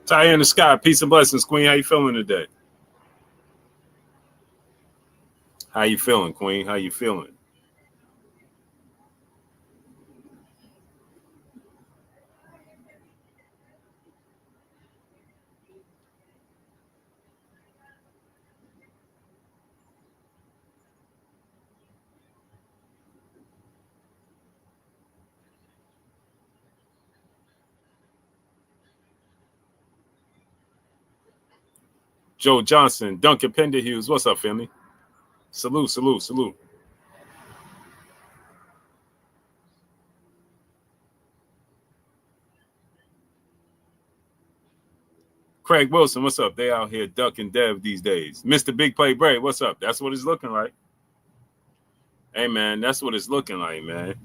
Ty in the sky, peace and blessings, Queen. How you feeling today? How you feeling, Queen? How you feeling? Joe Johnson, Duncan Penderhughes. What's up, family? Salute, salute, salute. Craig Wilson, what's up? They out here ducking Dev these days. Mr. Big Play Bray, what's up? That's what it's looking like. Hey, man, that's what it's looking like, man.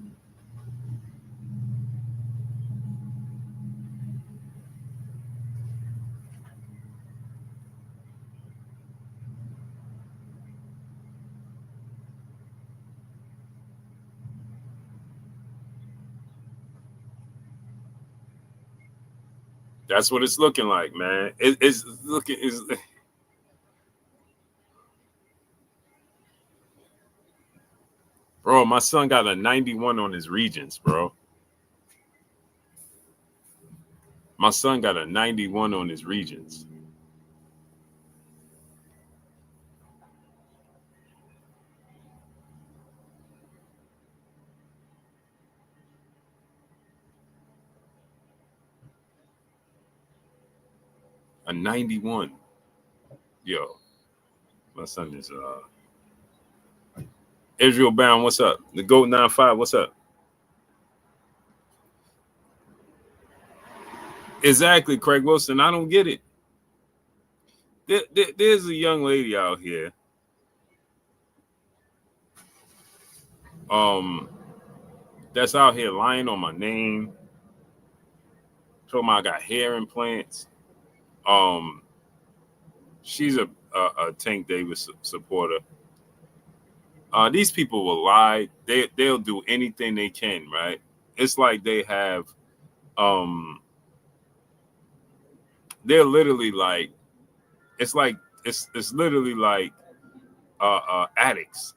That's what it's looking like, man. It's looking. Bro, my son got a 91 on his Regents, bro. My son got a 91 on his Regents. A 91. Yo, my son is Israel Bound, what's up? The GOAT 95, what's up? Exactly, Craig Wilson. I don't get it. There's a young lady out here. That's out here lying on my name. Talking about I got hair implants. She's a Tank Davis supporter. These people will lie. They'll do anything they can, right? It's like they have they're literally like it's literally like addicts.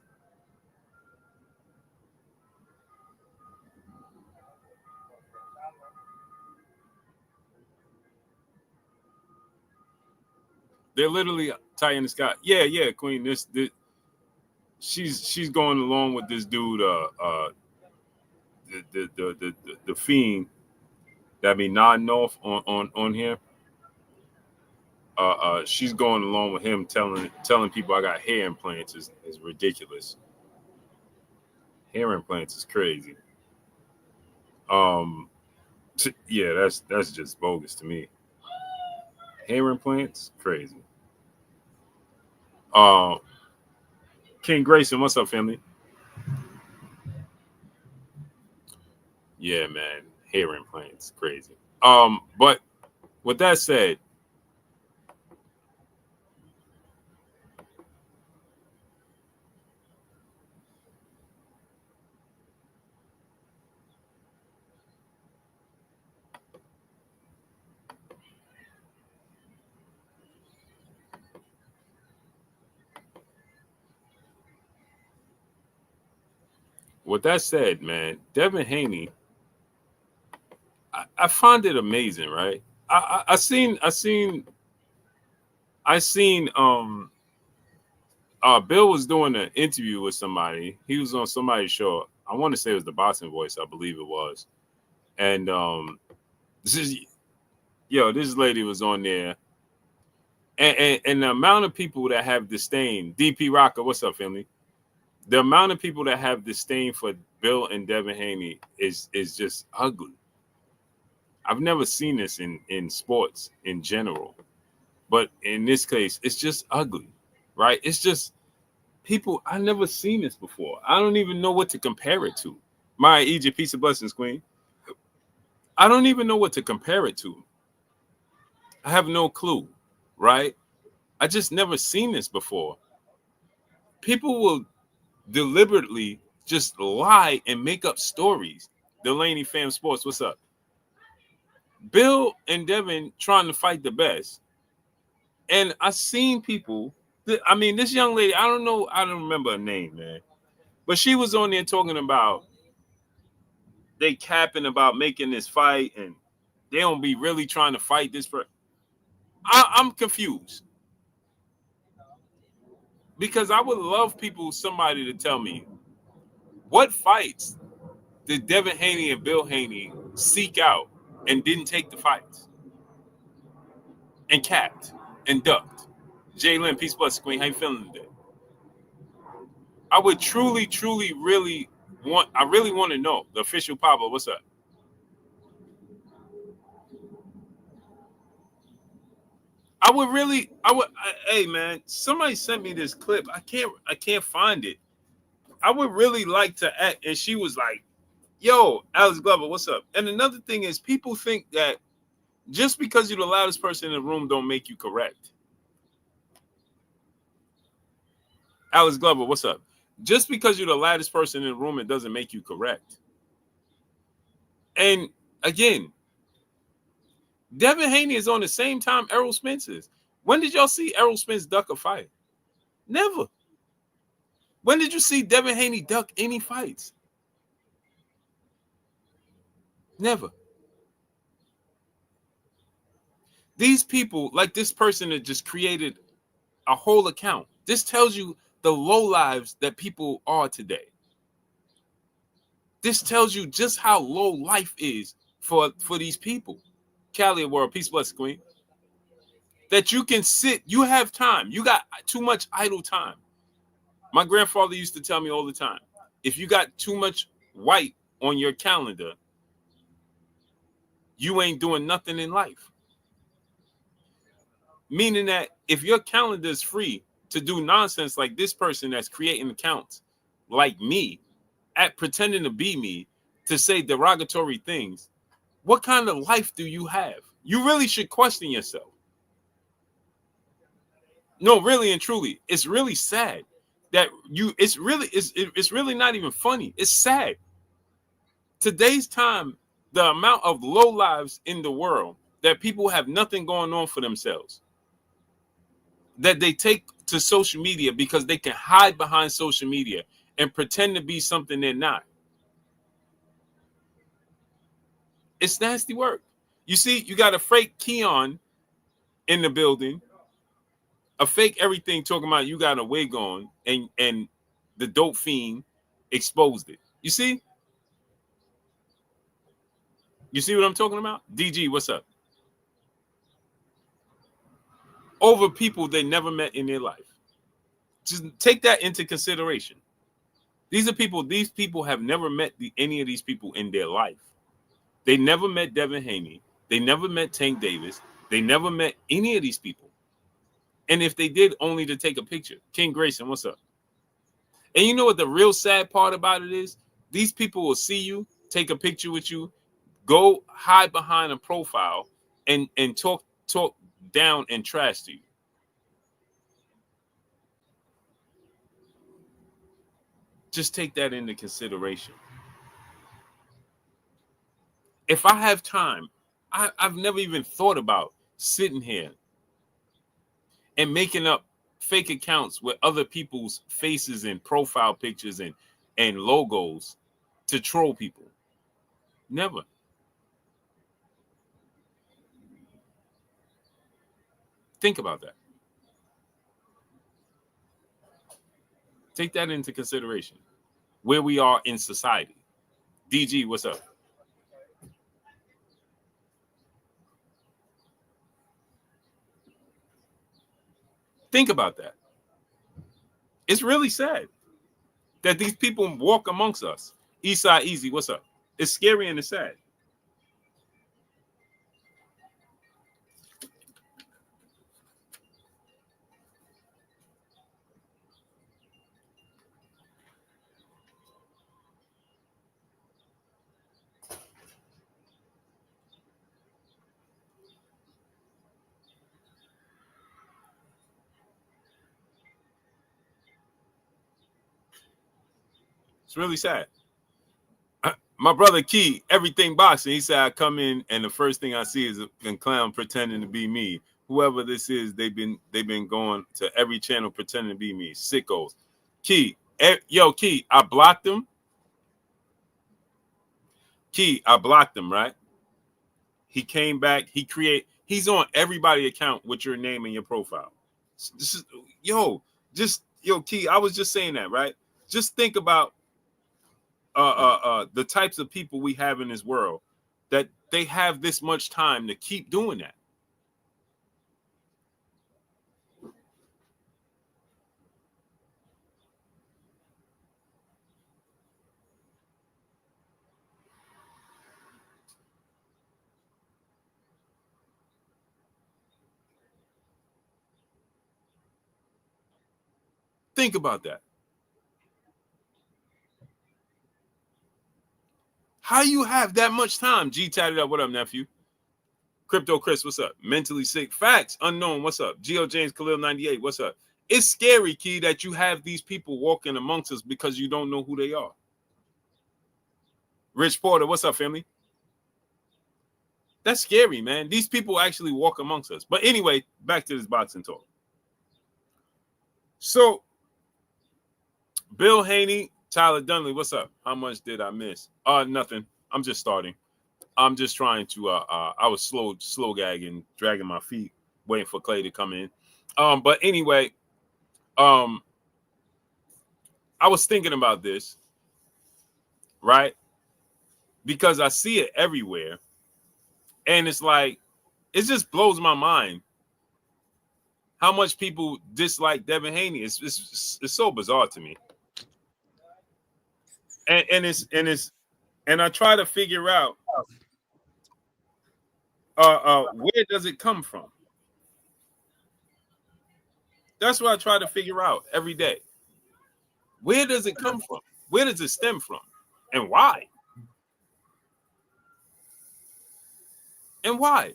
They're literally Ty in the sky. Yeah, Queen. This she's going along with this dude, the fiend that be nodding off on here. She's going along with him telling people I got hair implants is ridiculous. Hair implants is crazy. Yeah, that's just bogus to me. Hair implants, crazy. King Grayson, what's up, family? Yeah, man, hair implants, crazy. But with that said, man, Devin Haney, I find it amazing, right? I seen Bill was doing an interview with somebody. He was on somebody's show. I want to say it was the Boxing Voice, I believe it was. And this lady was on there. And the amount of people that have disdain, DP Rocker, what's up, family? The amount of people that have disdain for Bill and Devin Haney is just ugly. I've never seen this in sports in general. But in this case, it's just ugly, right? It's just people, I've never seen this before. I don't even know what to compare it to. My Egypt, peace of blessings, Queen. I don't even know what to compare it to. I have no clue, right? I just never seen this before. People will deliberately just lie and make up stories. Delaney Fam Sports, what's up? Bill and Devin trying to fight the best. And I seen people. I mean, this young lady, I don't know, I don't remember her name, man. But she was on there talking about they capping about making this fight and they don't be really trying to fight this person. I'm confused. Because I would love somebody to tell me what fights did Devin Haney and Bill Haney seek out and didn't take the fights and capped and ducked. Jalen, peace, blessings, Queen. How you feeling today? I would truly, truly, really I really want to know. The official Pablo, what's up? Hey man, somebody sent me this clip. I can't find it. I would really like to act. And she was like, yo, Alex Glover, what's up? And another thing is people think that just because you're the loudest person in the room don't make you correct. Alex Glover, what's up? Just because you're the loudest person in the room, it doesn't make you correct. And again, Devin Haney is on the same time Errol Spence is. When did y'all see Errol Spence duck a fight? Never. When did you see Devin Haney duck any fights? Never. These people, like this person that just created a whole account. This tells you the low lives that people are today. This tells you just how low life is for these people. Cali World, peace, bless, Queen. That you can sit, you have time. You got too much idle time. My grandfather used to tell me all the time, if you got too much white on your calendar, you ain't doing nothing in life. Meaning that if your calendar is free to do nonsense like this person that's creating accounts like me, at pretending to be me, to say derogatory things, what kind of life do you have? You really should question yourself. No, really and truly, it's really sad that it's really not even funny. It's sad. Today's time, the amount of low lives in the world that people have nothing going on for themselves, that they take to social media because they can hide behind social media and pretend to be something they're not. It's nasty work. You see, you got a fake Keon in the building, a fake everything talking about you got a wig on, and the dope fiend exposed it. You see? You see what I'm talking about? DG, what's up? Over people they never met in their life. Just take that into consideration. These people have never met any of these people in their life. They never met Devin Haney. They never met Tank Davis. They never met any of these people. And if they did, only to take a picture. King Grayson, what's up? And you know what the real sad part about it is? These people will see you, take a picture with you, go hide behind a profile, and talk down and trash to you. Just take that into consideration. If I have time, I've never even thought about sitting here and making up fake accounts with other people's faces and profile pictures and logos to troll people. Never. Think about that. Take that into consideration. Where we are in society. DG, what's up? Think about that. It's really sad that these people walk amongst us. Eastside Easy, what's up? It's scary and it's sad. It's really sad. My brother Key, everything boxing. He said I come in and the first thing I see is a clown pretending to be me. Whoever this is, they've been going to every channel pretending to be me. Sickos. Key, Key, I blocked him. Key, I blocked him, right? He came back. He's on everybody's account with your name and your profile. This is, Key, I was just saying that, right? Just think about the types of people we have in this world that they have this much time to keep doing that. Think about that. How you have that much time? G tatted up. What up, nephew? Crypto Chris, what's up? Mentally sick. Facts. Unknown, what's up? Geo James Khalil 98, what's up? It's scary, Key, that you have these people walking amongst us because you don't know who they are. Rich Porter, what's up, family? That's scary, man. These people actually walk amongst us. But anyway, back to this boxing talk. So, Bill Haney, Tyler Dunley, what's up? How much did I miss? Nothing. I'm just starting. I'm just trying to I was slow gagging, dragging my feet, waiting for Clay to come in. But anyway, I was thinking about this, right? Because I see it everywhere. And it's like, it just blows my mind how much people dislike Devin Haney. It's so bizarre to me. And I try to figure out where does it come from? That's what I try to figure out every day. Where does it come from? Where does it stem from? And why? And why?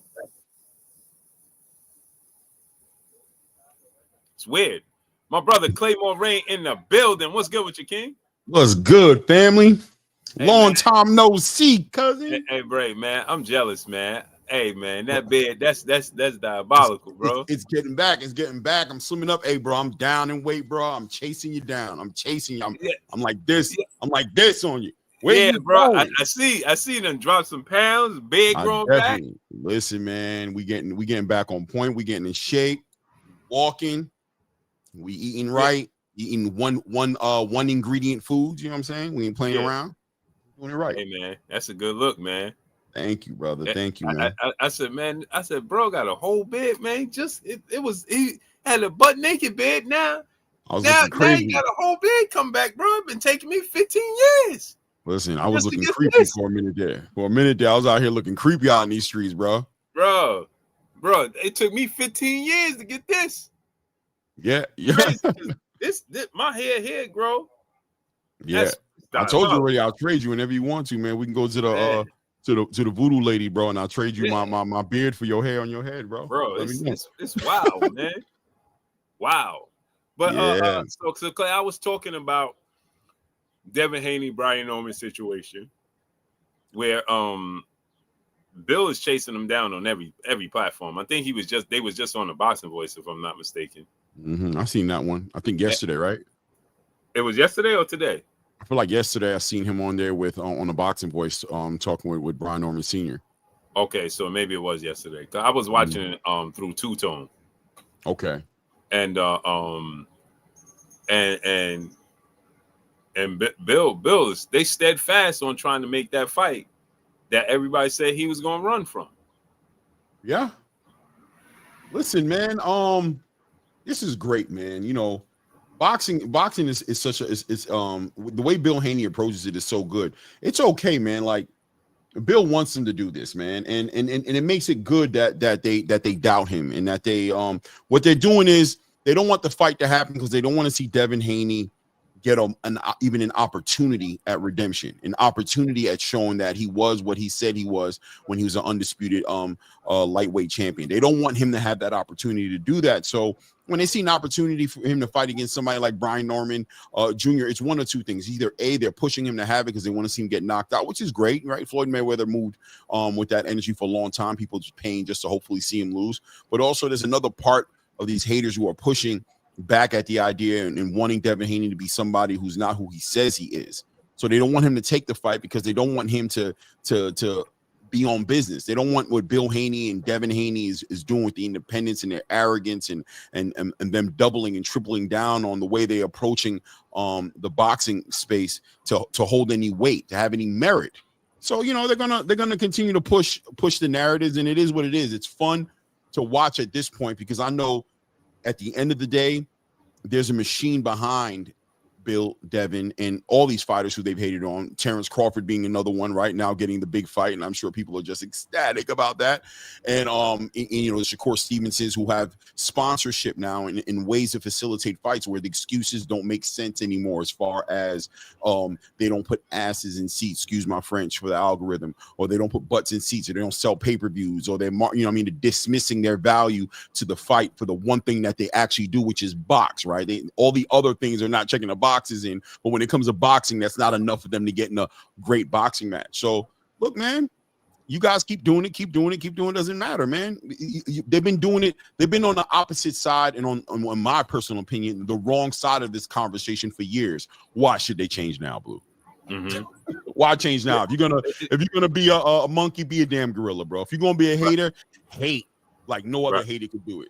It's weird. My brother Claymore Rain in the building. What's good with you, King? What's good, family? Hey, Long man. Time no see, cousin. Hey, Bray, man, I'm jealous, man. Hey, man, that bed, that's diabolical, bro. It's getting back. It's getting back. I'm swimming up. Hey, bro, I'm down in weight, bro. I'm chasing you down. I'm chasing you. I'm like this. I'm like this on you. Where you bro. going? I see them drop some pounds, bed growing back. Listen, man, we getting back on point. We getting in shape, walking. We eating right. Eating one ingredient foods. You know what I'm saying? We ain't playing around. Doing it right. Hey, man, that's a good look, man. Thank you, brother. Thank you, man. I said, bro, got a whole bed, man. He had a butt naked bed. Now you got a whole bed come back, bro. It's been taking me 15 years. Listen, I was looking creepy for a minute there. For a minute there, I was out here looking creepy out in these streets, bro. Bro, it took me 15 years to get this. Yeah. This my hair grow. Yeah, I told you already. I'll trade you whenever you want to, man. We can go to the to the voodoo lady, bro, and I'll trade you my beard for your hair on your head, bro. Bro, it's wild, man. Wow. But so Clay, I was talking about Devin Haney, Brian Norman situation, where Bill is chasing him down on every platform. I think they was just on the Boxing Voice, if I'm not mistaken. I seen that one. I think yesterday, right? It was yesterday or today? I feel like yesterday I seen him on there with on the Boxing Voice, talking with Brian Norman Sr. Okay, so maybe it was yesterday. I was watching it through Two Tone. Okay. And Bill is they steadfast on trying to make that fight that everybody said he was gonna run from. Yeah. Listen, man. This is great, man. You know, boxing is such a the way Bill Haney approaches it is so good. It's okay, man. Like Bill wants him to do this, man, and it makes it good that they doubt him and that they what they're doing is they don't want the fight to happen because they don't want to see Devin Haney get even an opportunity at redemption, an opportunity at showing that he was what he said he was when he was an undisputed lightweight champion. They don't want him to have that opportunity to do that. So when they see an opportunity for him to fight against somebody like Brian Norman Jr., it's one of two things. Either A, they're pushing him to have it because they want to see him get knocked out, which is great, right? Floyd Mayweather moved with that energy for a long time. People just paying just to hopefully see him lose. But also there's another part of these haters who are pushing back at the idea and wanting Devin Haney to be somebody who's not who he says he is. So they don't want him to take the fight because they don't want him to be on business. They don't want what Bill Haney and Devin Haney is doing with the independence and their arrogance and them doubling and tripling down on the way they're approaching the boxing space to hold any weight, to have any merit. So, you know, they're gonna continue to push the narratives, and it is what it is. It's fun to watch at this point because I know at the end of the day, there's a machine behind Bill, Devin, and all these fighters who they've hated on. Terrence Crawford being another one right now, getting the big fight, and I'm sure people are just ecstatic about that. And you know, the Shakur Stevensons who have sponsorship now in ways to facilitate fights where the excuses don't make sense anymore, as far as they don't put asses in seats, excuse my French for the algorithm, or they don't put butts in seats, or they don't sell pay-per-views, or they're, you know what I mean, they're dismissing their value to the fight for the one thing that they actually do, which is box, right? All the other things are not checking the boxes in, but when it comes to boxing, that's not enough for them to get in a great boxing match. So look, man, you guys keep doing it. Doesn't matter, man. They've been doing it. They've been on the opposite side and on my personal opinion, the wrong side of this conversation for years. Why should they change now, Blue? Mm-hmm. Why change now? If you're gonna be a monkey, be a damn gorilla, bro. If you're gonna be a hater, hate like no other hater could do it.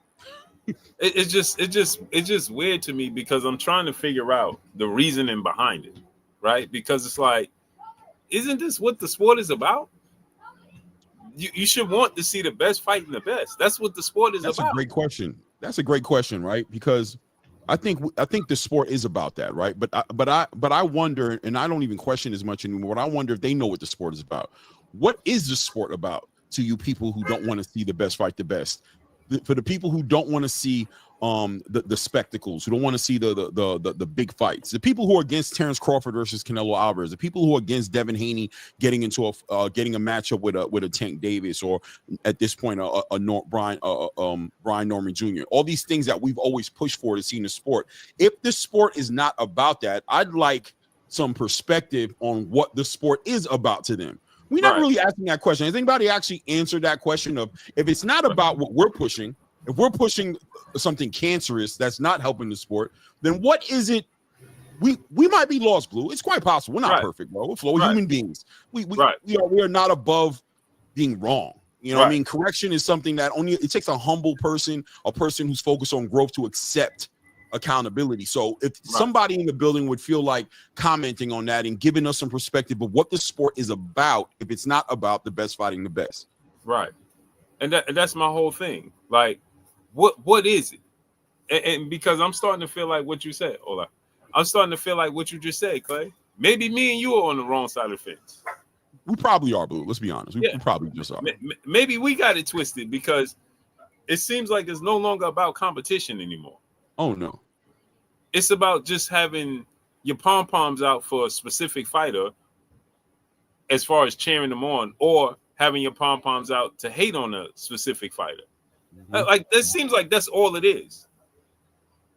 It's just weird to me because I'm trying to figure out the reasoning behind it, right? Because it's like, isn't this what the sport is about? You should want to see the best fighting the best. That's what the sport is about. That's a great question. That's a great question, right? Because I think the sport is about that, right? But I wonder, and I don't even question as much anymore. But I wonder if they know what the sport is about. What is the sport about to you people who don't want to see the best fight the best? For the people who don't want to see the spectacles, who don't want to see the big fights, the people who are against Terrence Crawford versus Canelo Alvarez, the people who are against Devin Haney getting into getting a matchup with a Tank Davis, or at this point Brian Norman Jr. All these things that we've always pushed for to see in the sport. If the sport is not about that, I'd like some perspective on what the sport is about to them. We're not really asking that question. Has anybody actually answered that question of, if it's not about what we're pushing, if we're pushing something cancerous that's not helping the sport, then what is it? We might be lost, Blue. It's quite possible. We're not perfect, bro. We're human beings. We are not above being wrong. You know what I mean? Correction is something that only it takes a humble person, a person who's focused on growth, to accept accountability. So if somebody in the building would feel like commenting on that and giving us some perspective of what the sport is about, if it's not about the best fighting the best. Right. And that's my whole thing. Like, what is it? And because I'm starting to feel like what you said, Ola, I'm starting to feel like what you just said, Clay. Maybe me and you are on the wrong side of the fence. We probably are, Blue. Let's be honest. We probably just are. Maybe we got it twisted because it seems like it's no longer about competition anymore. Oh, no. It's about just having your pom-poms out for a specific fighter as far as cheering them on, or having your pom-poms out to hate on a specific fighter. Mm-hmm. Like, that seems like that's all it is.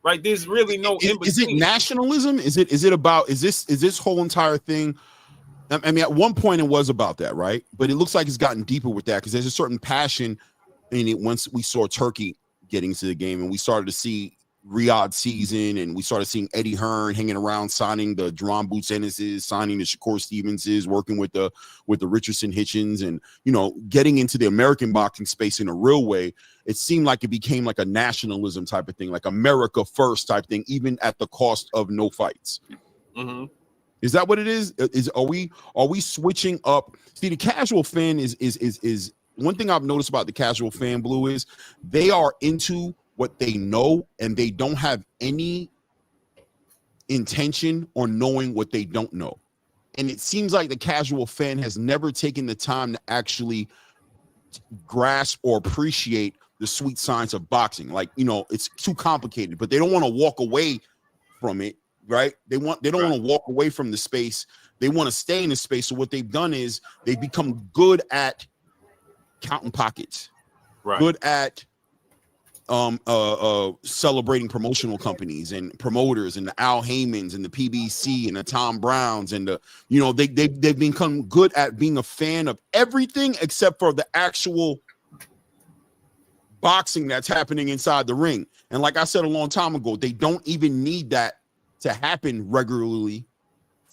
Right? There's really no in between. Is it nationalism? Is this whole entire thing? I mean, at one point it was about that, right? But it looks like it's gotten deeper with that because there's a certain passion in it once we saw Turkey getting to the game and we started to see Riyadh season, and we started seeing Eddie Hearn hanging around, signing the Jerome Boots Ennis's, signing the Shakur Stevensons, working with the Richardson Hitchens, and, you know, getting into the American boxing space in a real way. It seemed like it became like a nationalism type of thing, like America first type thing, even at the cost of no fights. Mm-hmm. Is that what it is? Are we switching up? See, the casual fan is one thing I've noticed about the casual fan, Blue, is they are into what they know, and they don't have any intention on knowing what they don't know. And it seems like the casual fan has never taken the time to actually grasp or appreciate the sweet science of boxing. Like, you know, it's too complicated, but they don't want to walk away from it right? They don't want to walk away from the space. They want to stay in the space. So what they've done is they've become good at counting pockets, good at celebrating promotional companies and promoters and the Al Haymans and the PBC and the Tom Browns and the, you know, they've become good at being a fan of everything except for the actual boxing that's happening inside the ring. And like I said a long time ago, they don't even need that to happen regularly,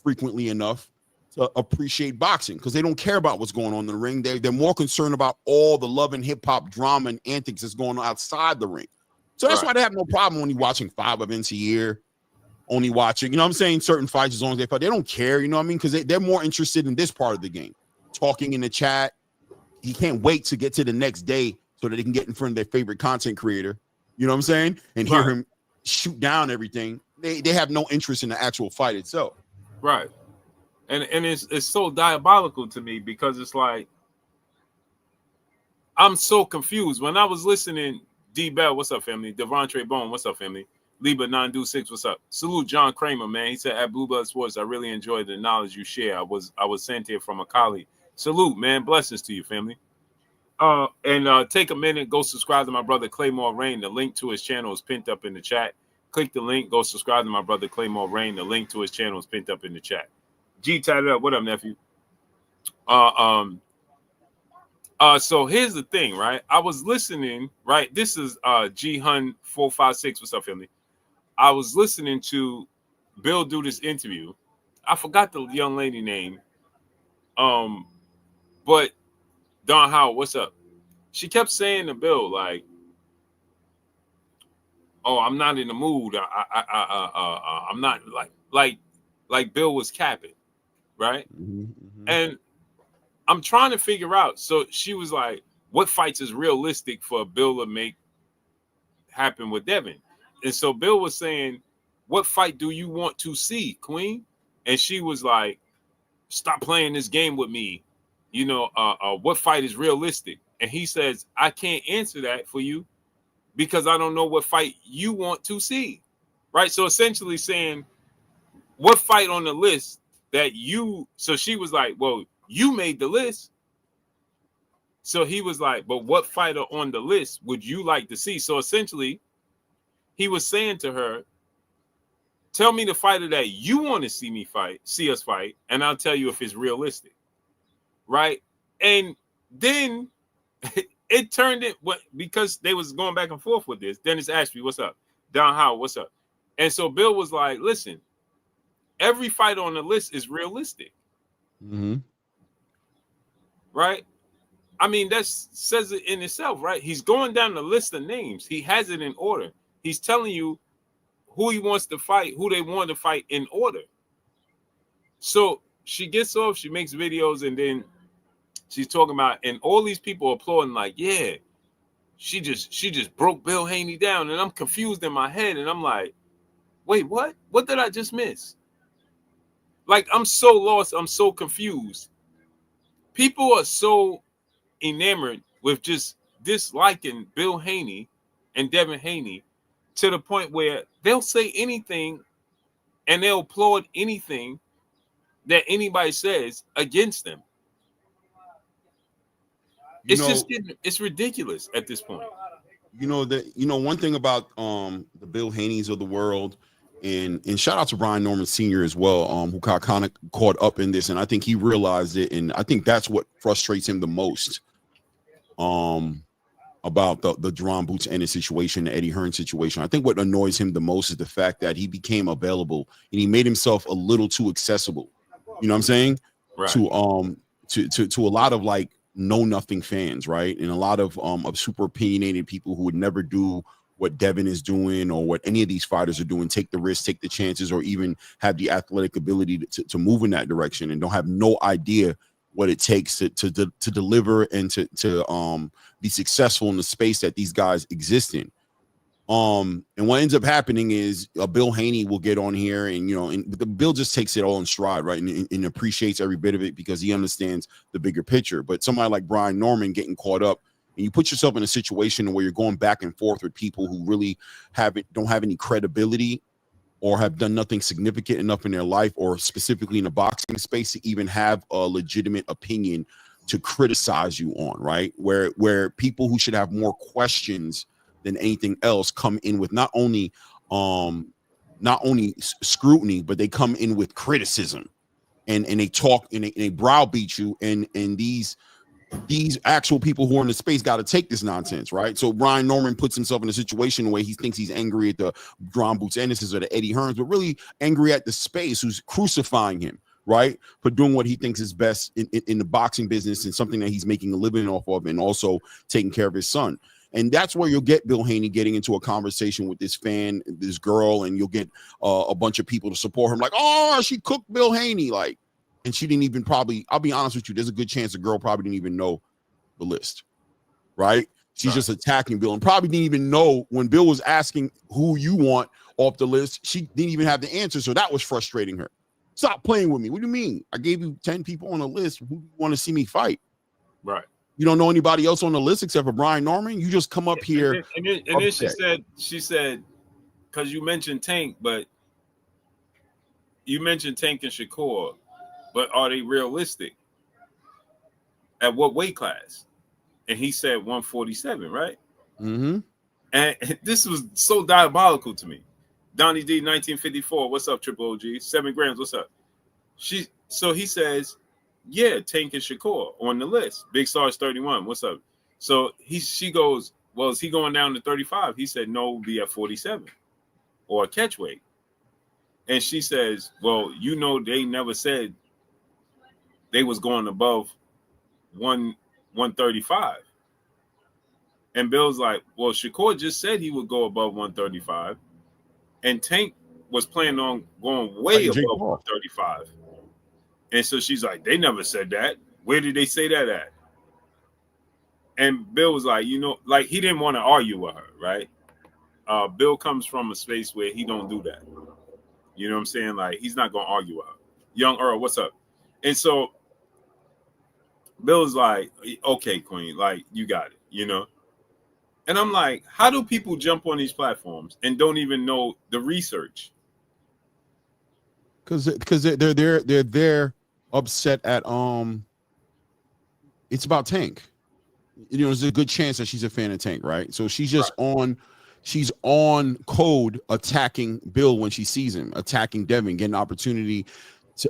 frequently enough to appreciate boxing, because they don't care about what's going on in the ring. They're more concerned about all the love and hip-hop drama and antics that's going on outside the ring. So that's why they have no problem only watching 5 events a year, only watching, you know what I'm saying, certain fights as long as they fight. They don't care, you know what I mean, because they're more interested in this part of the game, talking in the chat. He can't wait to get to the next day so that they can get in front of their favorite content creator, you know what I'm saying, and hear him shoot down everything. They have no interest in the actual fight itself. Right. And it's so diabolical to me, because it's like, I'm so confused. When I was listening, D Bell, what's up, family? Devontre Bone, what's up, family? Liba 926, what's up? Salute John Kramer, man. He said, at Blue Blood Sports, I really enjoyed the knowledge you share. I was sent here from a colleague. Salute, man. Blessings to you, family. Take a minute, go subscribe to my brother Claymore Rain. The link to his channel is pinned up in the chat. Click the link, go subscribe to my brother Claymore Rain. The link to his channel is pinned up in the chat. G tied it up. What up, nephew? So here's the thing, right? I was listening, right? This is G Hun 456. What's up, family? I was listening to Bill do this interview. I forgot the young lady name. But Don Howard, what's up? She kept saying to Bill, like, "Oh, I'm not in the mood. I'm not like Bill was capping, right?" And I'm trying to figure out. So she was like, "What fights is realistic for Bill to make happen with Devin?" And so Bill was saying, "What fight do you want to see, Queen?" And she was like, "Stop playing this game with me. You know, what fight is realistic?" And he says, "I can't answer that for you because I don't know what fight you want to see." Right? So essentially saying, what fight on the list that you, so she was like, "Well, you made the list." So he was like, "But what fighter on the list would you like to see?" So essentially, he was saying to her, "Tell me the fighter that you want to see us fight, and I'll tell you if it's realistic." Right? And then it turned it, because they was going back and forth with this. Dennis Ashby, what's up? Don Howard, what's up? And so Bill was like, "Listen, every fight on the list is realistic." Right? I mean, that says it in itself, right? He's going down the list of names. He has it in order. He's telling you who he wants to fight, who they want to fight in order. So she gets off, she makes videos, and then she's talking about, and all these people applauding, like, "Yeah, she just broke Bill Haney down." And I'm confused in my head, and I'm like, wait, what? What did I just miss? Like, I'm so lost, I'm so confused. People are so enamored with just disliking Bill Haney and Devin Haney to the point where they'll say anything and they'll applaud anything that anybody says against them. It's ridiculous at this point. One thing about the Bill Haneys of the world, and shout out to Brian Norman Sr. as well, who got kind of caught up in this, and I think he realized it, and I think that's what frustrates him the most about the Deron Boots Ennis situation, the Eddie Hearn situation. I think what annoys him the most is the fact that he became available and he made himself a little too accessible. You know what I'm saying? Right. To a lot of like know nothing fans, right? And a lot of super opinionated people who would never do what Devin is doing or what any of these fighters are doing, take the risks, take the chances, or even have the athletic ability to move in that direction, and don't have no idea what it takes to deliver and to be successful in the space that these guys exist in. And what ends up happening is Bill Haney will get on here, and the Bill just takes it all in stride, right, and appreciates every bit of it because he understands the bigger picture. But somebody like Brian Norman getting caught up, and you put yourself in a situation where you're going back and forth with people who really don't have any credibility or have done nothing significant enough in their life, or specifically in the boxing space, to even have a legitimate opinion to criticize you on, right? Where people who should have more questions than anything else come in with not only scrutiny, but they come in with criticism, and they talk and they browbeat you, and these actual people who are in the space got to take this nonsense, right? So Brian Norman puts himself in a situation where he thinks he's angry at the John Boots Ennis or the Eddie Hearns, but really angry at the space who's crucifying him, right, for doing what he thinks is best in the boxing business and something that he's making a living off of, and also taking care of his son. And that's where you'll get Bill Haney getting into a conversation with this fan, this girl, and you'll get a bunch of people to support him, like, oh, she cooked Bill Haney, like. And she didn't even I'll be honest with you, there's a good chance the girl probably didn't even know the list, right? She's just attacking Bill, and probably didn't even know when Bill was asking who you want off the list. She didn't even have the answer, so that was frustrating her. Stop playing with me. What do you mean? I gave you 10 people on the list. Who do you want to see me fight? Right. You don't know anybody else on the list except for Brian Norman? You just come up here. And then she said, because you mentioned Tank, but you mentioned Tank and Shakur. But are they realistic? At what weight class? And he said 147, right? Mm-hmm. And this was so diabolical to me. Donnie D, 1954. What's up, Triple OG? 7 grams. What's up? So he says, yeah, Tank and Shakur on the list. Big Sarge 31. What's up? So she goes, well, is he going down to 35? He said, no, be at 47 or a catch weight. And she says, well, they never said they was going above 135. And Bill's like, well, Shakur just said he would go above 135. And Tank was planning on going way above 135. And so she's like, they never said that. Where did they say that at? And Bill was like, like he didn't want to argue with her, right? Bill comes from a space where he don't do that. You know what I'm saying? Like, he's not going to argue with her. Young Earl, what's up? And so Bill's like, okay, Queen, like, you got it, And I'm like, how do people jump on these platforms and don't even know the research? Because they're upset at it's about Tank. There's a good chance that she's a fan of Tank, right? So she's just she's on code attacking Bill when she sees him, attacking Devin, getting an opportunity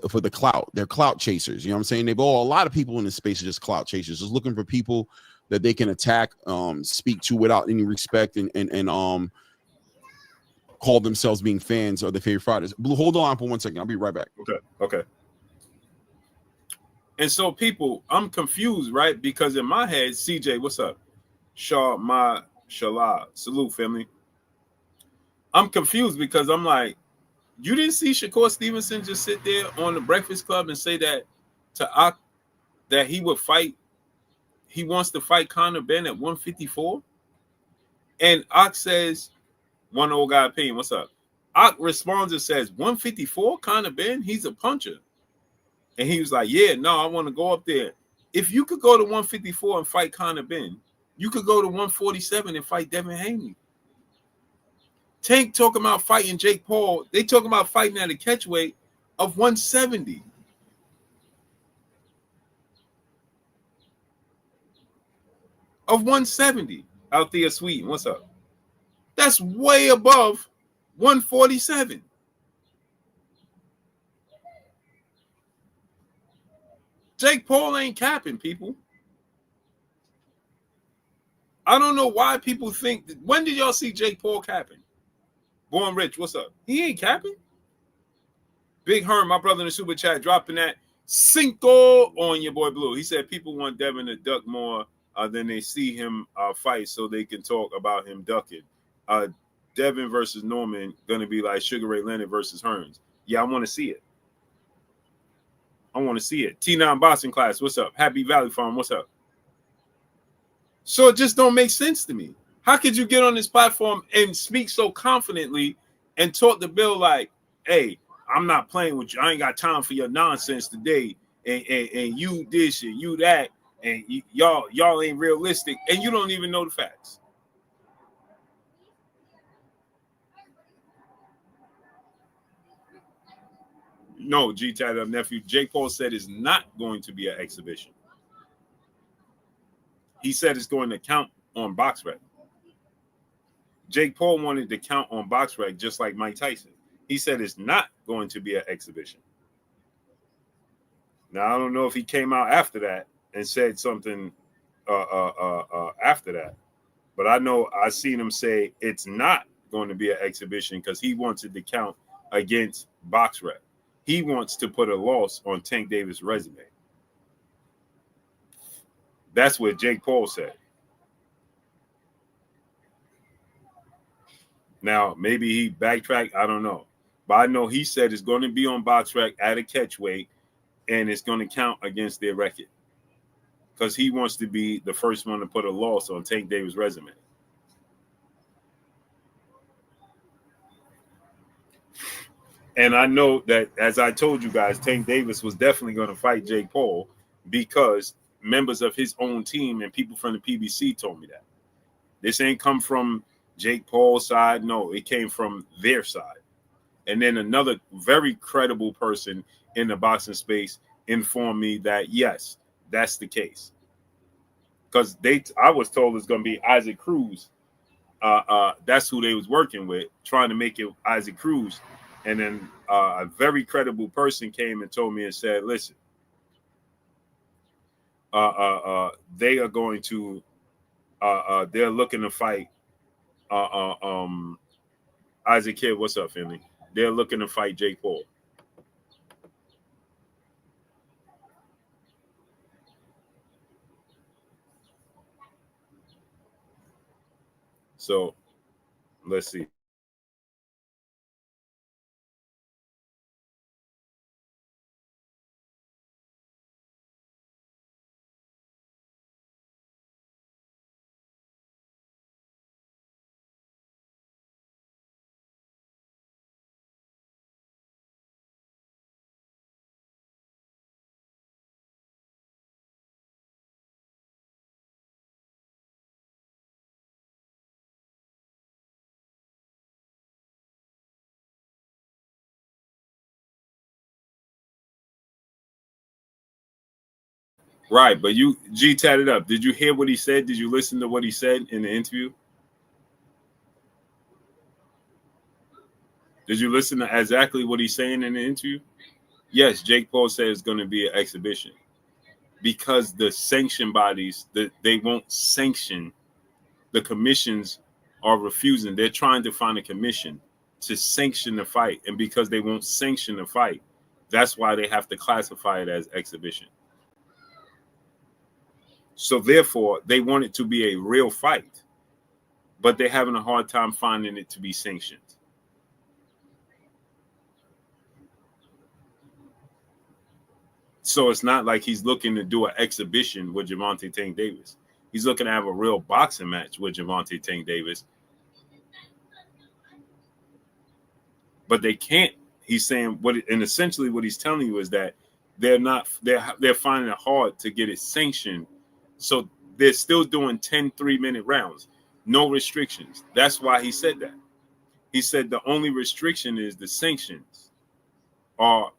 for the clout. They're clout chasers. You know what I'm saying? A lot of people in this space are just clout chasers, just looking for people that they can attack, speak to without any respect, and call themselves being fans of their favorite fighters. Blue, hold on for 1 second. I'll be right back. Okay. And so people, I'm confused, right? Because in my head, CJ, what's up? Shaw, Ma, Shallah. Salute, family. I'm confused because I'm like, you didn't see Shakur Stevenson just sit there on the Breakfast Club and say that to Ak that he would fight. He wants to fight Conor Ben at 154. And Ak says, one old guy opinion, what's up? Ak responds and says, 154, Conor Ben? He's a puncher. And he was like, yeah, no, I want to go up there. If you could go to 154 and fight Conor Ben, you could go to 147 and fight Devin Haney. Tank talking about fighting Jake Paul. They talking about fighting at a catchweight of 170. Of 170. Althea Sweden, what's up? That's way above 147. Jake Paul ain't capping, people. I don't know why people think. When did y'all see Jake Paul capping? Born Rich, what's up? He ain't capping. Big Herm, my brother in the super chat, dropping that Cinco on your boy Blue. He said people want Devin to duck more than they see him fight so they can talk about him ducking. Devin versus Norman going to be like Sugar Ray Leonard versus Hearns. Yeah, I want to see it. I want to see it. T9 Boston class, what's up? Happy Valley Farm, what's up? So it just don't make sense to me. How could you get on this platform and speak so confidently and talk to Bill like, hey, I'm not playing with you. I ain't got time for your nonsense today. And you this and you that. And y'all ain't realistic. And you don't even know the facts. No, G tatted up nephew. Jake Paul said it's not going to be an exhibition. He said it's going to count on BoxRec. Jake Paul wanted to count on BoxRec just like Mike Tyson. He said it's not going to be an exhibition. Now, I don't know if he came out after that and said something after that, but I know I seen him say it's not going to be an exhibition because he wanted to count against BoxRec. He wants to put a loss on Tank Davis' resume. That's what Jake Paul said. Now, maybe he backtracked. I don't know. But I know he said it's going to be on BoxRec at a catch weight, and it's going to count against their record because he wants to be the first one to put a loss on Tank Davis' resume. And I know that, as I told you guys, Tank Davis was definitely going to fight Jake Paul because members of his own team and people from the PBC told me that. This ain't come from Jake Paul's side. No, it came from their side. And then another very credible person in the boxing space informed me that, yes, that's the case. Because I was told it's going to be Isaac Cruz. That's who they was working with, trying to make it Isaac Cruz. And then a very credible person came and told me and said, listen, they are going to, they're looking to fight Isaac Kidd. What's up, Finley? They're looking to fight Jake Paul. So let's see. Right, but you G tatted up. Did you hear what he said? Did you listen to what he said in the interview? Did you listen to exactly what he's saying in the interview? Yes, Jake Paul said it's going to be an exhibition because the sanction bodies they won't sanction. The commissions are refusing. They're trying to find a commission to sanction the fight, and because they won't sanction the fight, that's why they have to classify it as exhibition. So therefore, they want it to be a real fight, but they're having a hard time finding it to be sanctioned. So it's not like he's looking to do an exhibition with Gervonta Tank Davis. He's looking to have a real boxing match with Gervonta Tank Davis. But they can't. He's saying and essentially what he's telling you is that they're finding it hard to get it sanctioned. So they're still doing 10 3-minute rounds, no restrictions. That's why he said that. He said the only restriction is the sanctions are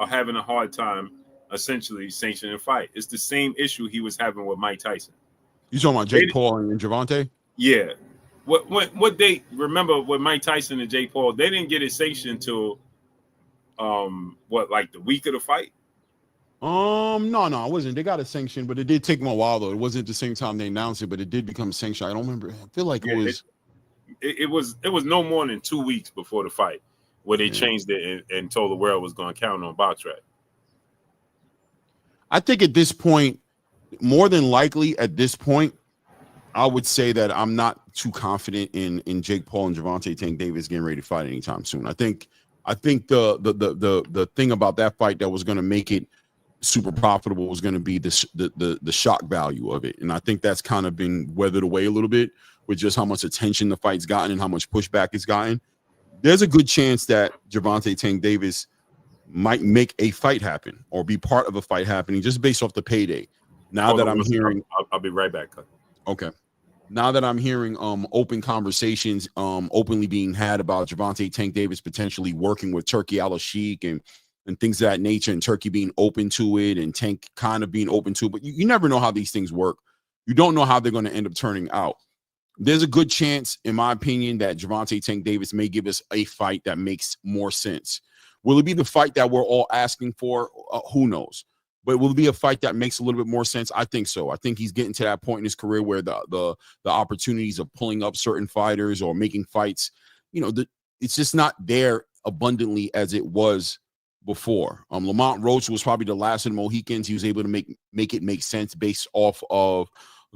having a hard time essentially sanctioning a fight. It's the same issue he was having with Mike Tyson. You talking about Jake Paul and Gervonta? Yeah. What they remember with Mike Tyson and Jake Paul, they didn't get it sanctioned until like the week of the fight? No, it wasn't. They got a sanction, but it did take them a while though. It wasn't at the same time they announced it, but it did become sanctioned. I don't remember. I feel like it was no more than 2 weeks before the fight where they changed it and told the world was going to count on BoxRec. I think at this point, more than likely at this point, I would say that I'm not too confident in Jake Paul and Gervonta Tank Davis getting ready to fight anytime soon. I think the thing about that fight that was going to make it super profitable was going to be the shock value of it, and I think that's kind of been weathered away a little bit with just how much attention the fight's gotten and how much pushback it's gotten. There's a good chance that Gervonta Tank Davis might make a fight happen or be part of a fight happening just based off the payday. Now that I'm hearing, I'll be right back. Okay. now that I'm hearing open conversations openly being had about Gervonta Tank Davis potentially working with Turki Al-Sheikh and things of that nature, and Turkey being open to it and Tank kind of being open to it, but you never know how these things work. You don't know how they're going to end up turning out. There's a good chance, in my opinion, that Gervonta Tank Davis may give us a fight that makes more sense. Will it be the fight that we're all asking for? Who knows? But will it be a fight that makes a little bit more sense? I think so. I think he's getting to that point in his career where the opportunities of pulling up certain fighters or making fights, it's just not there abundantly as it was before. Lamont Roach was probably the last of the Mohicans. He was able to make it make sense based off of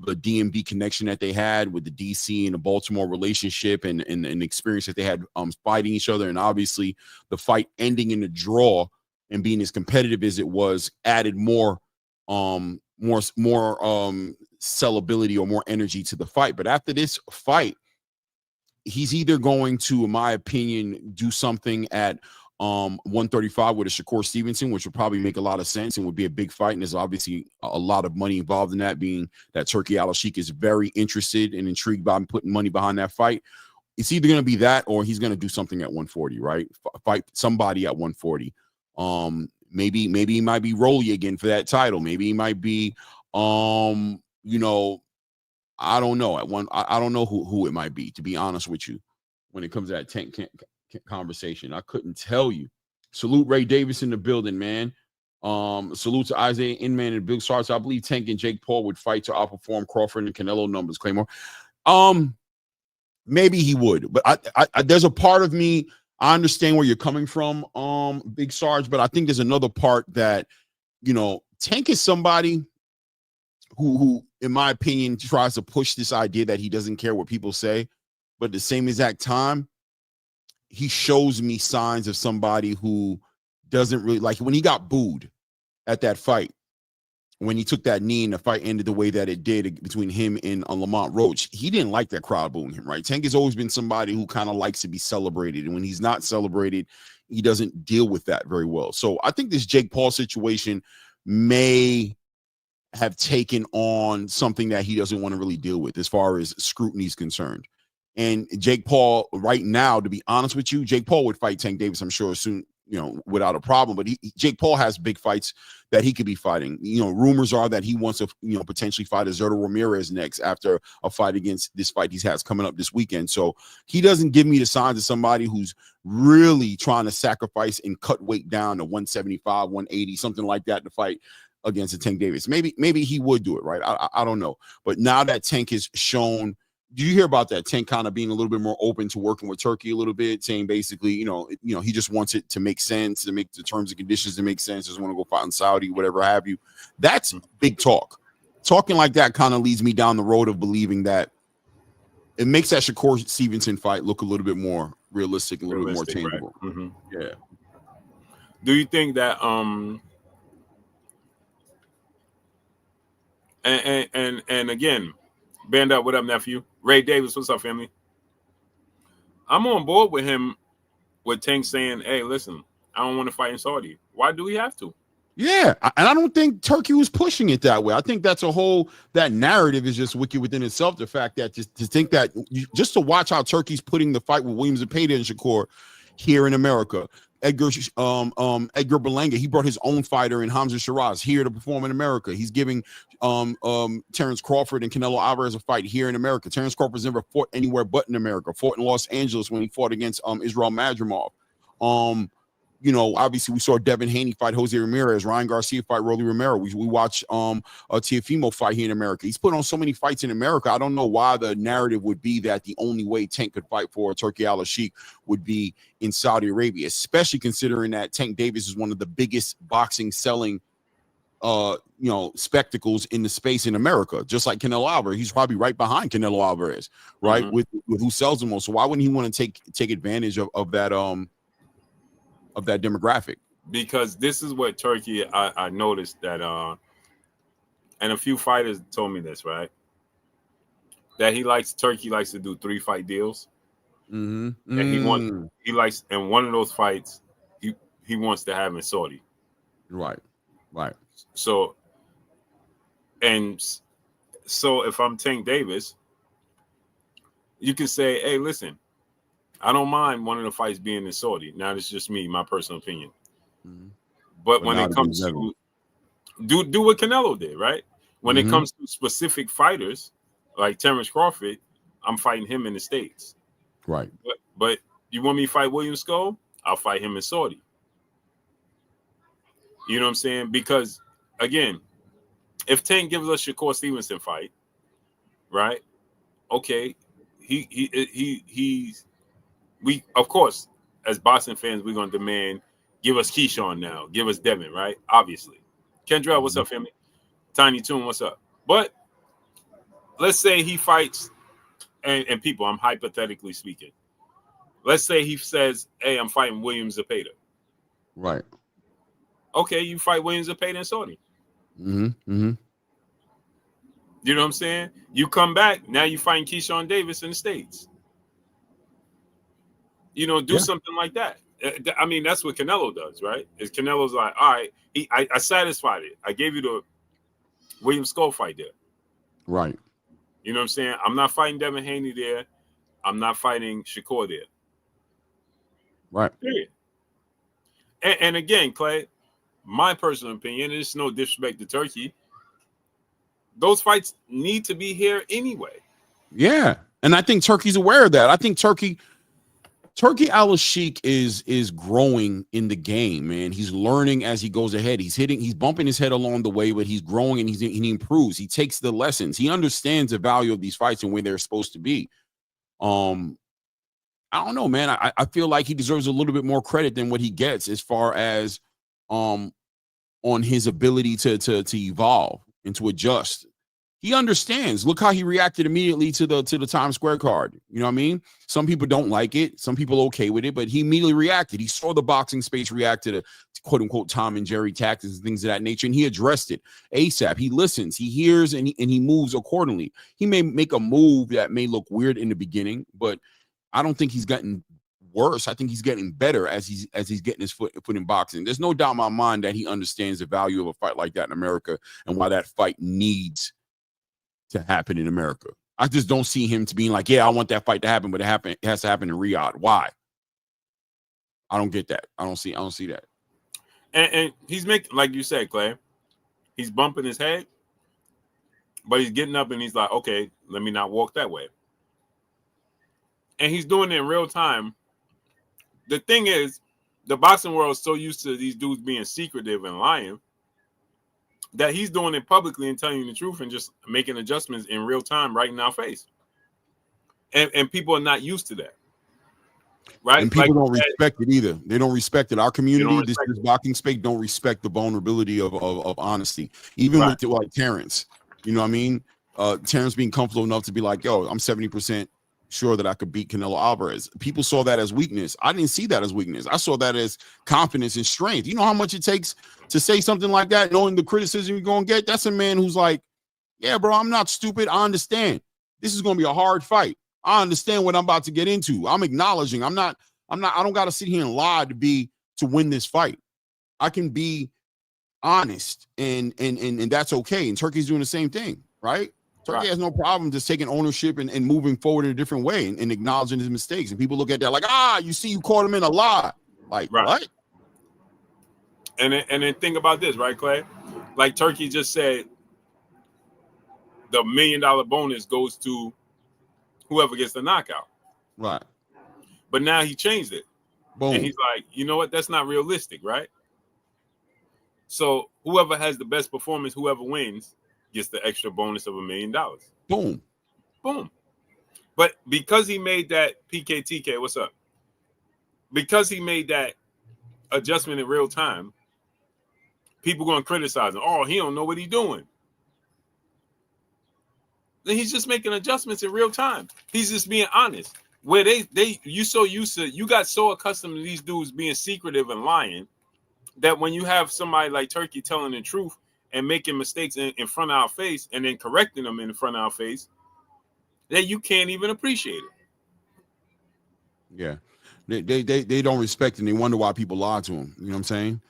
the DMV connection that they had with the DC and the Baltimore relationship and the experience that they had fighting each other. And obviously the fight ending in a draw and being as competitive as it was added more sellability or more energy to the fight. But after this fight, he's either going to, in my opinion, do something at 135 with a Shakur Stevenson, which would probably make a lot of sense and would be a big fight. And there's obviously a lot of money involved in that, being that Turki Al-Sheikh is very interested and intrigued by putting money behind that fight. It's either going to be that or he's going to do something at 140, right? Fight somebody at 140. Maybe he might be Rolly again for that title. Maybe he might be, I don't know. I don't know who it might be, to be honest with you, when it comes to that Tank conversation. I couldn't tell you. Salute Ray Davis in the building, man. Salute to Isaiah Inman and Big Stars. I believe Tank and Jake Paul would fight to outperform Crawford and Canelo numbers, Claymore. Maybe he would, but I there's a part of me, I understand where you're coming from, Big Sarge, but I think there's another part that, Tank is somebody who, in my opinion, tries to push this idea that he doesn't care what people say, but at the same exact time, he shows me signs of somebody who doesn't really like when he got booed at that fight, when he took that knee and the fight ended the way that it did between him and Lamont Roach. He didn't like that crowd booing him, right? Tank has always been somebody who kind of likes to be celebrated. And when he's not celebrated, he doesn't deal with that very well. So I think this Jake Paul situation may have taken on something that he doesn't want to really deal with as far as scrutiny is concerned. And Jake Paul right now, to be honest with you, Jake Paul would fight Tank Davis, I'm sure, soon, without a problem. But Jake Paul has big fights that he could be fighting. Rumors are that he wants to, potentially fight Azerto Ramirez next after a fight against this fight he has coming up this weekend. So he doesn't give me the signs of somebody who's really trying to sacrifice and cut weight down to 175, 180, something like that to fight against a Tank Davis. Maybe he would do it, right? I don't know. But now that Tank has shown, do you hear about that? Tank kind of being a little bit more open to working with Turkey a little bit, saying basically, he just wants it to make sense, to make the terms and conditions to make sense. Doesn't want to go fight in Saudi, whatever have you. That's big talk. Talking like that kind of leads me down the road of believing that it makes that Shakur Stevenson fight look a little bit more realistic, a little bit more tangible. Right? Mm-hmm. Yeah. Do you think that and again, Band Up, what up, nephew? Ray Davis, what's up, family? I'm on board with him with Tank saying, hey, listen, I don't want to fight in Saudi. Why do we have to? Yeah, and I don't think Turkey was pushing it that way. I think that's that narrative is just wicked within itself. The fact that to think that just to watch how Turkey's putting the fight with Williams and Payton and Shakur here in America. Edgar Berlanga, he brought his own fighter in Hamza Shiraz here to perform in America. He's giving Terrence Crawford and Canelo Alvarez a fight here in America. Terrence Crawford's never fought anywhere but in America. Fought in Los Angeles when he fought against Israel Madrimov. Obviously we saw Devin Haney fight Jose Ramirez, Ryan Garcia fight Rolly Romero. We watched Teofimo fight here in America. He's put on so many fights in America. I don't know why the narrative would be that the only way Tank could fight for Turki Al-Sheikh would be in Saudi Arabia, especially considering that Tank Davis is one of the biggest boxing selling spectacles in the space in America, just like Canelo Alvarez. He's probably right behind Canelo Alvarez, right? Mm-hmm. with who sells the most. So why wouldn't he want to take advantage of that demographic? Because this is what Turkey, I noticed that and a few fighters told me this, right? That Turkey likes to do 3-fight deals. Mm-hmm. And he likes, and one of those fights he wants to have in Saudi. Right. So if I'm Tank Davis, you can say, hey, listen, I don't mind one of the fights being in Saudi. Now, it's just me, my personal opinion. Mm-hmm. But when it comes to do what Canelo did, right? When it comes to specific fighters like Terrence Crawford, I'm fighting him in the States. Right. But you want me to fight William Skull? I'll fight him in Saudi. You know what I'm saying? Because, again, if Tank gives us Shakur Stevenson fight, right? Okay, he's we, of course, as Boston fans, we're gonna demand, give us Keyshawn now, give us Devin, right? Obviously. Kendra, what's up, family? Tiny Toon, what's up? But let's say he fights, and people, I'm hypothetically speaking. Let's say he says, hey, I'm fighting William Zepeda. Right. Okay, you fight William Zepeda in Saudi. Mm-hmm. You know what I'm saying? You come back, now you fighting Keyshawn Davis in the States. You know, do something like that. I mean, that's what Canelo does, right? Is Canelo's like, all right, I satisfied it. I gave you the William Skull fight there. Right. You know what I'm saying? I'm not fighting Devin Haney there. I'm not fighting Shakur there. Right. Period. And again, Clay, my personal opinion, and it's no disrespect to Turkey, those fights need to be here anyway. Yeah. And I think Turkey's aware of that. I think Turkey Al-Sheikh is growing in the game, man. He's learning as he goes ahead. He's bumping his head along the way, but he's growing and he improves. He takes the lessons. He understands the value of these fights and where they're supposed to be. I don't know, man. I feel like he deserves a little bit more credit than what he gets as far as on his ability to evolve and to adjust. He understands. Look how he reacted immediately to the Times Square card. You know what I mean? Some people don't like it. Some people okay with it, but he immediately reacted. He saw the boxing space react to the quote unquote Tom and Jerry tactics and things of that nature, and he addressed it ASAP. He listens, he hears, and he moves accordingly. He may make a move that may look weird in the beginning, but I don't think he's gotten worse. I think he's getting better as he's getting his foot in boxing. There's no doubt in my mind that he understands the value of a fight like that in America and why that fight needs to happen in America. I just don't see him to being like, yeah, I want that fight to happen, but it has to happen in Riyadh. Why? I don't get that. I don't see that. And he's making, like you said, Clay, he's bumping his head, but he's getting up and he's like, okay, let me not walk that way. And he's doing it in real time. The thing is, the boxing world is so used to these dudes being secretive and lying that he's doing it publicly and telling you the truth and just making adjustments in real time right in our face. And people are not used to that. Right? And people don't respect it either. They don't respect it. Our community, this boxing space, don't respect the vulnerability of honesty. Even with like Terrence, you know what I mean? Terrence being comfortable enough to be like, yo, I'm 70% sure that I could beat Canelo Alvarez. People saw that as weakness. I didn't see that as weakness. I saw that as confidence and strength. You know how much it takes to say something like that, knowing the criticism you're going to get? That's a man who's like, yeah, bro, I'm not stupid. I understand. This is going to be a hard fight. I understand what I'm about to get into. I'm acknowledging. I don't got to sit here and lie to win this fight. I can be honest and that's okay. And Turkey's doing the same thing, right? Turkey has no problem just taking ownership and moving forward in a different way and acknowledging his mistakes. And people look at that like, you see, you caught him in a lie. Like, what? And then think about this, right, Clay? Like Turkey just said, the $1 million bonus goes to whoever gets the knockout. Right. But now he changed it. Boom. And he's like, you know what? That's not realistic, right? So whoever has the best performance, whoever wins, gets the extra bonus of $1 million. Boom. Boom. But because he made that PKTK, what's up? Because he made that adjustment in real time, people going to criticize him. Oh, he don't know what he's doing. Then he's just making adjustments in real time. He's just being honest. Where you got so accustomed to these dudes being secretive and lying that when you have somebody like Turkey telling the truth and making mistakes in front of our face and then correcting them in front of our face, that you can't even appreciate it. Yeah. They don't respect it and they wonder why people lie to them. You know what I'm saying?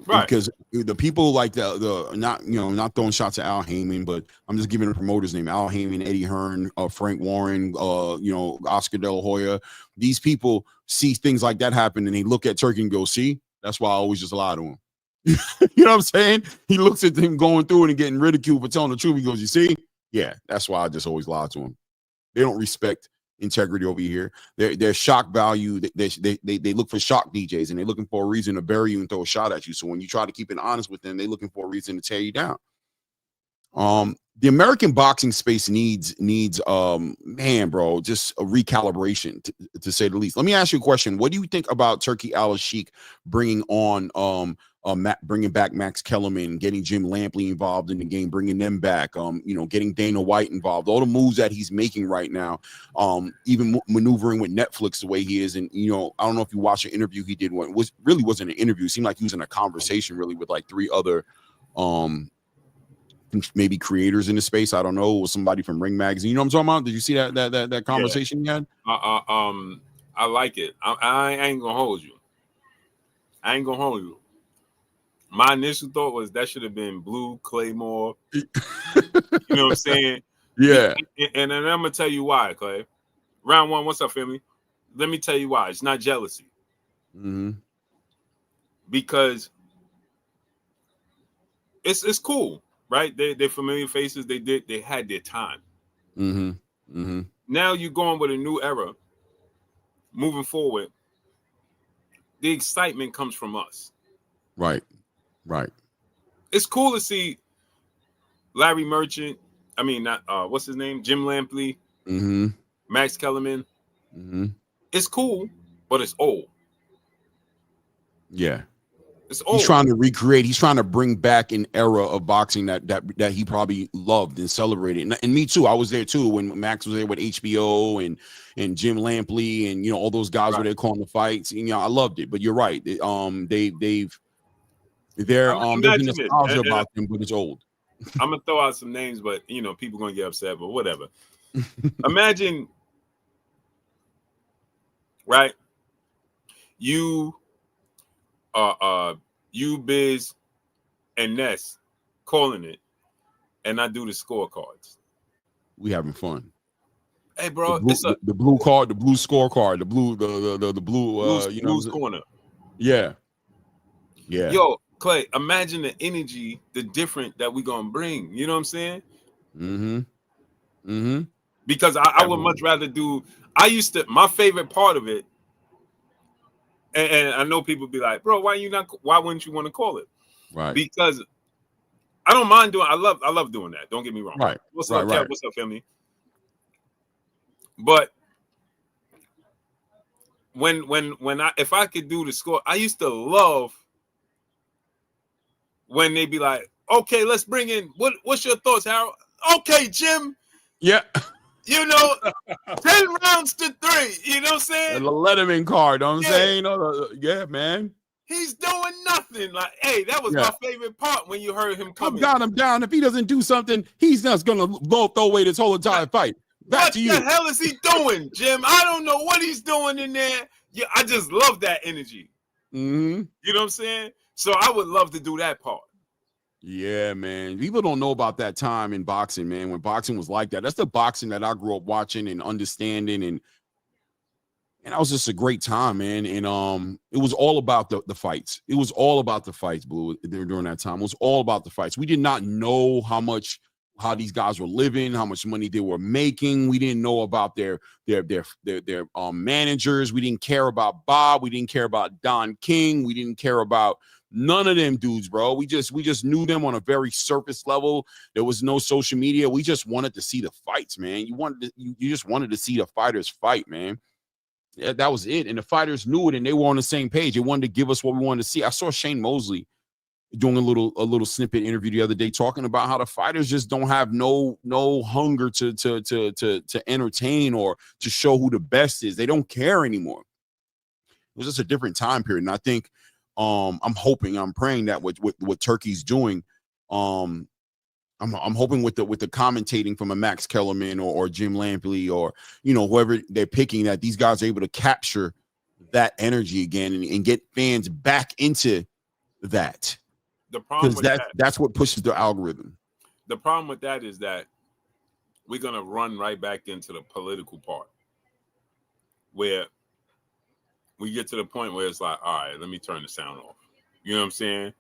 Right. Because the people like the not not throwing shots at Al Heyman, but I'm just giving the promoter's name: Al Heyman, Eddie Hearn, Frank Warren, Oscar De La Hoya. These people see things like that happen, and they look at Turkey and go, "See, that's why I always just lie to him." You know what I'm saying? He looks at him going through it and getting ridiculed for telling the truth. He goes, "You see, yeah, that's why I just always lie to him." They don't respect integrity over here. They're shock value. They look for shock DJs, and they're looking for a reason to bury you and throw a shot at you. So when you try to keep it honest with them, they're looking for a reason to tear you down. The American boxing space needs man, bro, just a recalibration to say the least. Let me ask you a question. What do you think about Turkey Al-Sheikh bringing on bringing back Max Kellerman, getting Jim Lampley involved in the game, bringing them back, getting Dana White involved, all the moves that he's making right now, even maneuvering with Netflix the way he is. And, I don't know if you watched an interview he did, really wasn't an interview. It seemed like he was in a conversation really with like 3 other, maybe creators in the space. I don't know. It was somebody from Ring Magazine. You know what I'm talking about? Did you see that conversation you had? I like it. I ain't gonna hold you. My initial thought was that should have been Blue Claymore. You know what I'm saying? Yeah. And then I'm gonna tell you why, Clay. Round 1, what's up, family? Let me tell you why. It's not jealousy. Mm-hmm. Because it's cool, right? They're familiar faces. They had their time. Mm-hmm. Mm-hmm. Now you're going with a new era. Moving forward, the excitement comes from us. Right. It's cool to see Larry Merchant. I mean, not what's his name? Jim Lampley. Mm-hmm. Max Kellerman. Mm-hmm. It's cool, but it's old. Yeah. It's old. He's trying to recreate. He's trying to bring back an era of boxing that he probably loved and celebrated. And me too. I was there too when Max was there with HBO and Jim Lampley and all those guys were there calling the fights. I loved it. But you're right. There's a nostalgia about them, but it's old. I'm gonna throw out some names, but people gonna get upset. But whatever. Imagine, right? You Biz and Ness calling it, and I do the scorecards. We having fun. Hey, bro, the blue card, the blue scorecard, the blue blue's corner. Yeah. Yo, Clay, imagine the energy, the different that we gonna bring. You know what I'm saying? Mm-hmm. Mm-hmm. Because I would much rather do. My favorite part of it. And I know people be like, bro, why wouldn't you want to call it? Right. Because I don't mind doing. I love doing that. Don't get me wrong. Right. What's up, Kev? What's up, family? But if I could do the score, I used to love when they be like, okay, let's bring in what's your thoughts, Harold? Okay, Jim. Yeah. 10 rounds to 3. You know what I'm saying? The Letterman card, know what I'm saying? Yeah, man. He's doing nothing. Like, hey, that was my favorite part when you heard him come in. Got him down. If he doesn't do something, he's just gonna throw away this whole entire fight. Back to you. What the hell is he doing, Jim? I don't know what he's doing in there. Yeah, I just love that energy. Mm-hmm. You know what I'm saying? So I would love to do that part. Yeah, man. People don't know about that time in boxing, man, when boxing was like that. That's the boxing that I grew up watching and understanding, and that was just a great time, man. And it was all about the fights. It was all about the fights, Blue, during that time. It was all about the fights. We did not know how these guys were living, how much money they were making. We didn't know about their managers. We didn't care about Bob. We didn't care about Don King. We didn't care about none of them dudes, bro. We just knew them on a very surface level. There was no social media. We just wanted to see the fights, man. You just wanted to see the fighters fight, man. Yeah, that was it. And the fighters knew it, and they were on the same page. They wanted to give us what we wanted to see. I saw Shane Mosley doing a little snippet interview the other day talking about how the fighters just don't have no hunger to entertain or to show who the best is. They don't care anymore. It was just a different time period. And I think I'm praying that with what Turkey's doing, I'm hoping with the commentating from a Max Kellerman or Jim Lampley or whoever they're picking, that these guys are able to capture that energy again and get fans back into that. The problem with That's what pushes the algorithm. The problem with that is that we're gonna run right back into the political part, where we get to the point where it's like, all right, let me turn the sound off. You know what I'm saying?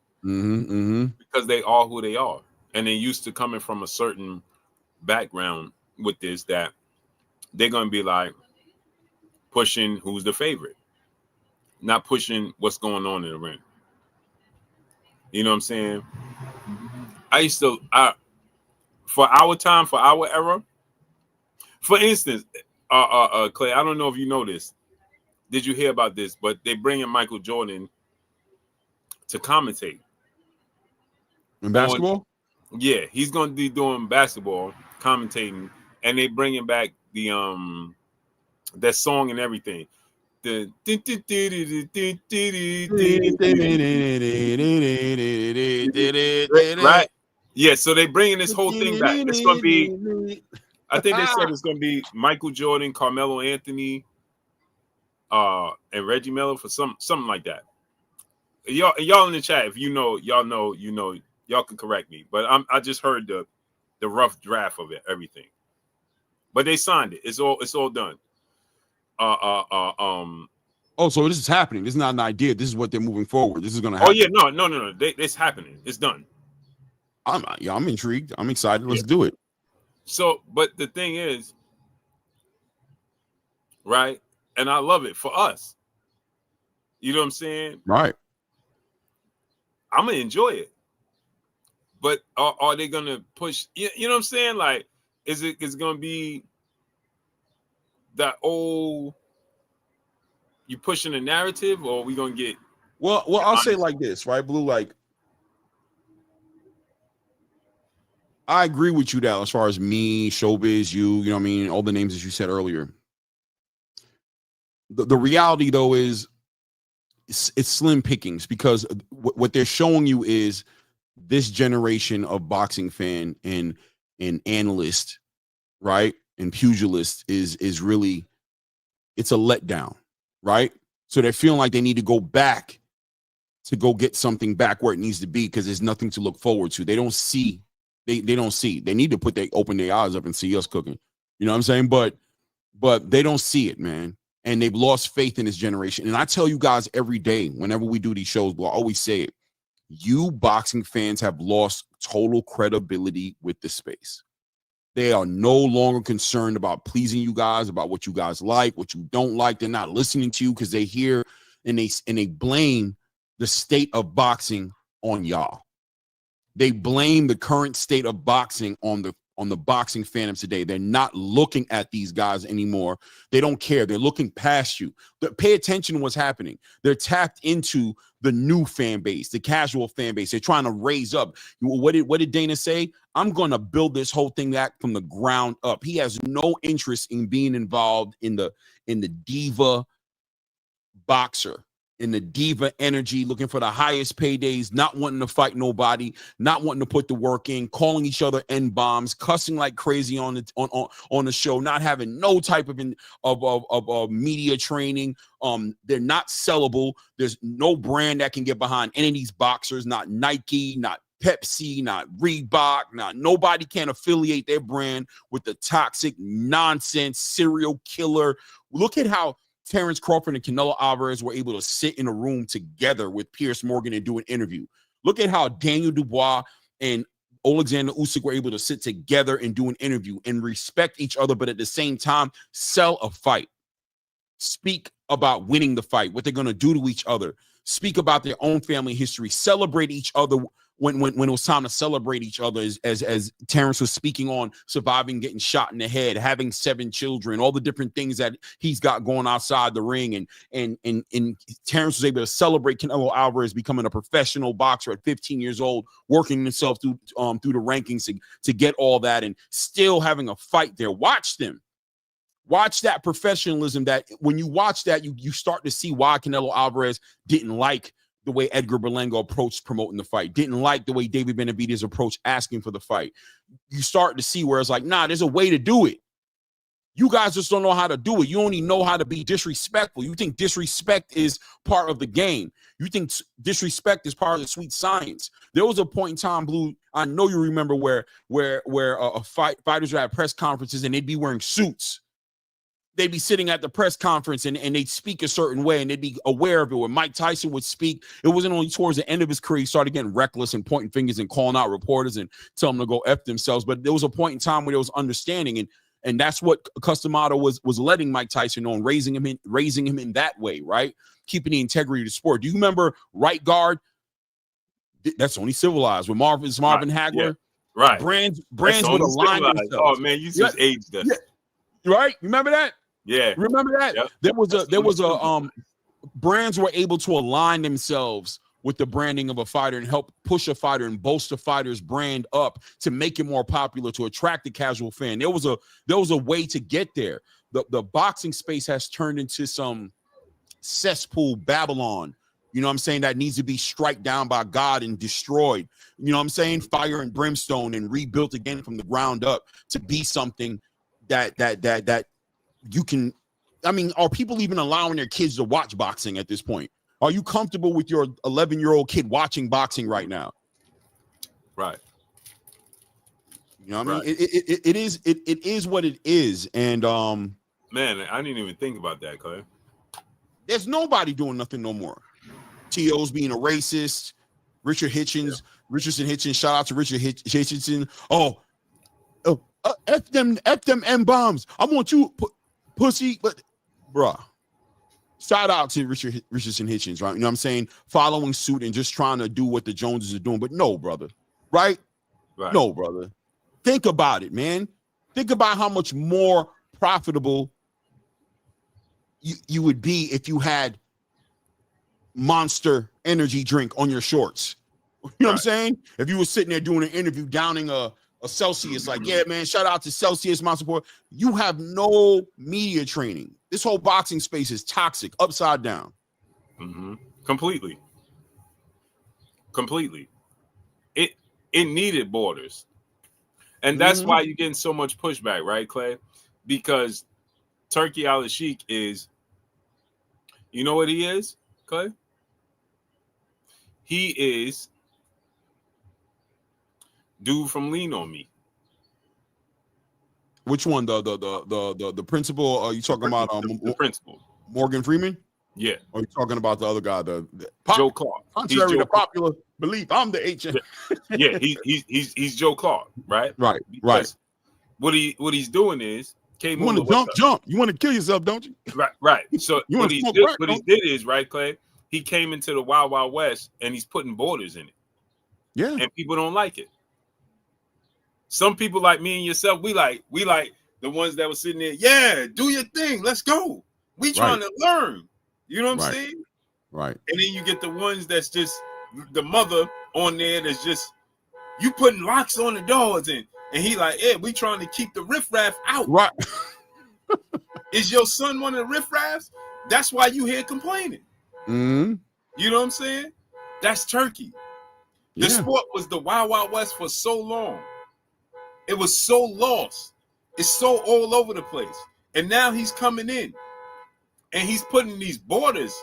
Because they are who they are, and they're used to coming from a certain background with this, that they're gonna be like pushing who's the favorite, not pushing what's going on in the ring. You know what I'm saying? For our time, for our era, for instance, Clay, I don't know if you know this. Did you hear about this? But they bring in Michael Jordan to commentate in basketball. Yeah, he's going to be doing basketball commentating, and they bringing back the that song and everything. The right, yeah. So they bringing this whole thing back. It's going to be, I think they said it's going to be Michael Jordan, Carmelo Anthony, and Reggie Miller for something like that. Y'all in the chat, if you know, y'all can correct me. But I just heard the rough draft of it, everything. But they signed it. It's all done. Oh, so this is happening. This is not an idea. This is what they're moving forward. This is gonna happen. Oh yeah, no. It's happening. It's done. I'm intrigued. I'm excited. Let's do it. So, but the thing is, right? And I love it for us. You know what I'm saying? Right. I'm gonna enjoy it. But are they gonna push? You know what I'm saying? Like, is it gonna be that old? You pushing the narrative, or are we gonna get? Well, I'll say like this, right, Blue? Like, I agree with you, Dal, as far as me, Showbiz, you know what I mean, all the names that you said earlier. The reality, though, is it's slim pickings, because what they're showing you is this generation of boxing fan and analyst, right, and pugilist is really, it's a letdown, right? So they're feeling like they need to go back to go get something back where it needs to be, because there's nothing to look forward to. They don't see. They don't see. They need to open their eyes up and see us cooking. You know what I'm saying? But they don't see it, man. And they've lost faith in this generation. And I tell you guys every day, whenever we do these shows, I always say it. You boxing fans have lost total credibility with the space. They are no longer concerned about pleasing you guys, about what you guys like, what you don't like. They're not listening to you because they hear and they blame the state of boxing on y'all. They blame the current state of boxing on the boxing fandoms today. They're not looking at these guys anymore. They don't care. They're looking past you. Pay attention to what's happening. They're tapped into the new fan base, the casual fan base. They're trying to raise up. What did Dana say? I'm going to build this whole thing back from the ground up. He has no interest in being involved in the diva boxer, in the diva energy, looking for the highest paydays, not wanting to fight nobody, not wanting to put the work in, calling each other N-bombs, cussing like crazy on the show, not having no type of media training. They're not sellable. There's no brand that can get behind any of these boxers, not Nike, not Pepsi, not Reebok, nobody can affiliate their brand with the toxic nonsense serial killer. Look at how Terrence Crawford and Canelo Alvarez were able to sit in a room together with Piers Morgan and do an interview. Look at how Daniel Dubois and Alexander Usyk were able to sit together and do an interview and respect each other, but at the same time, sell a fight. Speak about winning the fight, what they're going to do to each other. Speak about their own family history. Celebrate each other when it was time to celebrate each other, as Terrence was speaking on surviving getting shot in the head, having 7 children, all the different things that he's got going outside the ring. And Terrence was able to celebrate Canelo Alvarez becoming a professional boxer at 15 years old, working himself through the rankings to get all that, and still having a fight there. Watch them. Watch that professionalism. That when you watch that, you start to see why Canelo Alvarez didn't like the way Edgar Berlanga approached promoting the fight, didn't like the way David Benavidez approached asking for the fight. You start to see where it's like, nah, there's a way to do it. You guys just don't know how to do it. You only know how to be disrespectful. You think disrespect is part of the game. You think disrespect is part of the sweet science. There was a point in time, Blue, I know you remember where fighters were at press conferences and they'd be wearing suits. They'd be sitting at the press conference and they'd speak a certain way and they'd be aware of it. When Mike Tyson would speak, it wasn't only towards the end of his career he started getting reckless and pointing fingers and calling out reporters and telling them to go F themselves. But there was a point in time where there was understanding, and that's what Cus D'Amato was letting Mike Tyson know and raising him in that way, right? Keeping the integrity of the sport. Do you remember right guard? That's only civilized with Marvin Hagler. Yeah. Right. Brands would align themselves. Oh man, you just aged us. Yeah. Right? Remember that? Yeah. Remember that? Yep. There was a brands were able to align themselves with the branding of a fighter and help push a fighter and bolster a fighter's brand up to make it more popular, to attract the casual fan. There was a way to get there. The boxing space has turned into some cesspool Babylon. You know what I'm saying? That needs to be struck down by God and destroyed. You know what I'm saying? Fire and brimstone and rebuilt again from the ground up to be something that you can. I mean, are people even allowing their kids to watch boxing at this point? Are you comfortable with your 11-year-old kid watching boxing right now? Right. You know what I mean? It is what it is. And man, I didn't even think about that, Clay. There's nobody doing nothing no more. T.O.'s being a racist. Richardson Hitchens. Shout out to Richard Hitchinson. F them M-bombs. I want you pussy, but bruh. Shout out to Richardson Hitchens, right? You know what I'm saying? Following suit and just trying to do what the Joneses are doing. But no, brother. Right? No, brother. Think about it, man. Think about how much more profitable you would be if you had Monster energy drink on your shorts. You know what I'm saying? If you were sitting there doing an interview downing a Celsius, like, yeah, man, shout out to Celsius, my support. You have no media training. This whole boxing space is toxic, upside down. Mm-hmm. Completely. It needed borders. And that's why you're getting so much pushback, right, Clay? Because Turki Al-Sheikh is, you know what he is, Clay? He is dude from Lean on Me. Which one? The principal? Are you talking about the principal? Morgan Freeman? Yeah. Or are you talking about the other guy? Joe Clark. Contrary to popular belief, I'm the HM. Yeah, he's Joe Clark, right? Right. What he's doing is you want to jump. You want to kill yourself, don't you? Right. So what he did is, right, Clay? He came into the Wild Wild West and he's putting borders in it. Yeah. And people don't like it. Some people like me and yourself, we like the ones that were sitting there, yeah, do your thing. Let's go. We trying to learn. You know what I'm saying? Right. And then you get the ones that's just the mother on there that's just, you putting locks on the doors and he like, yeah, we trying to keep the riffraff out. Right. Is your son one of the riffraffs? That's why you here complaining. Mm-hmm. You know what I'm saying? That's Turkey. The sport was the Wild Wild West for so long. It was so lost. It's so all over the place. And now he's coming in and he's putting these borders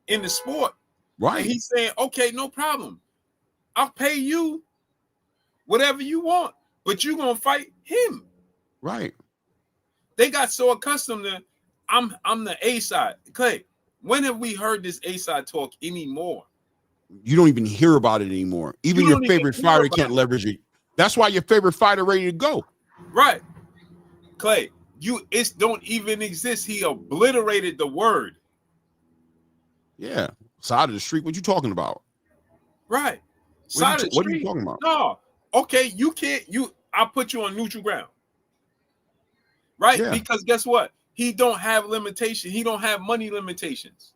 in the sport. Right. And he's saying, okay, no problem. I'll pay you whatever you want, but you're going to fight him. Right. They got so accustomed to, I'm the A side. Clay, when have we heard this A side talk anymore? You don't even hear about it anymore. Even your favorite fighter can't leverage it. That's why your favorite fighter ready to go. Right. Clay, it don't even exist. He obliterated the word. Yeah. Side of the street. What you talking about? Right. Side of the street. What are you talking about? No. Okay, you can't. I'll put you on neutral ground. Right? Yeah. Because guess what? He don't have limitation. He don't have money limitations.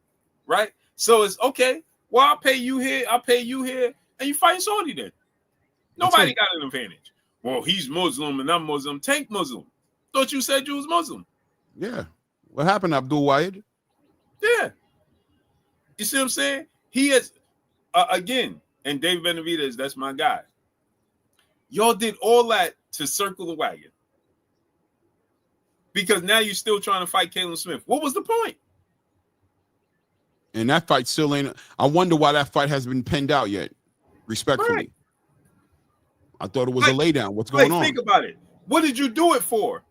Right? So it's okay. Well, I'll pay you here. And you fight Saudi then. Nobody got an advantage. Well, he's Muslim and I'm Muslim. Take Muslim. Thought you said you was Muslim. Yeah. What happened, Abdul Wahid? Yeah. You see what I'm saying? He is, again, and Dave Benavidez, that's my guy. Y'all did all that to circle the wagon. because now you're still trying to fight Caleb Smith. What was the point? And that fight still ain't. I wonder why that fight hasn't been penned out yet. Respectfully, Right. I thought it was a laydown. What's going on? Think about it. What did you do it for?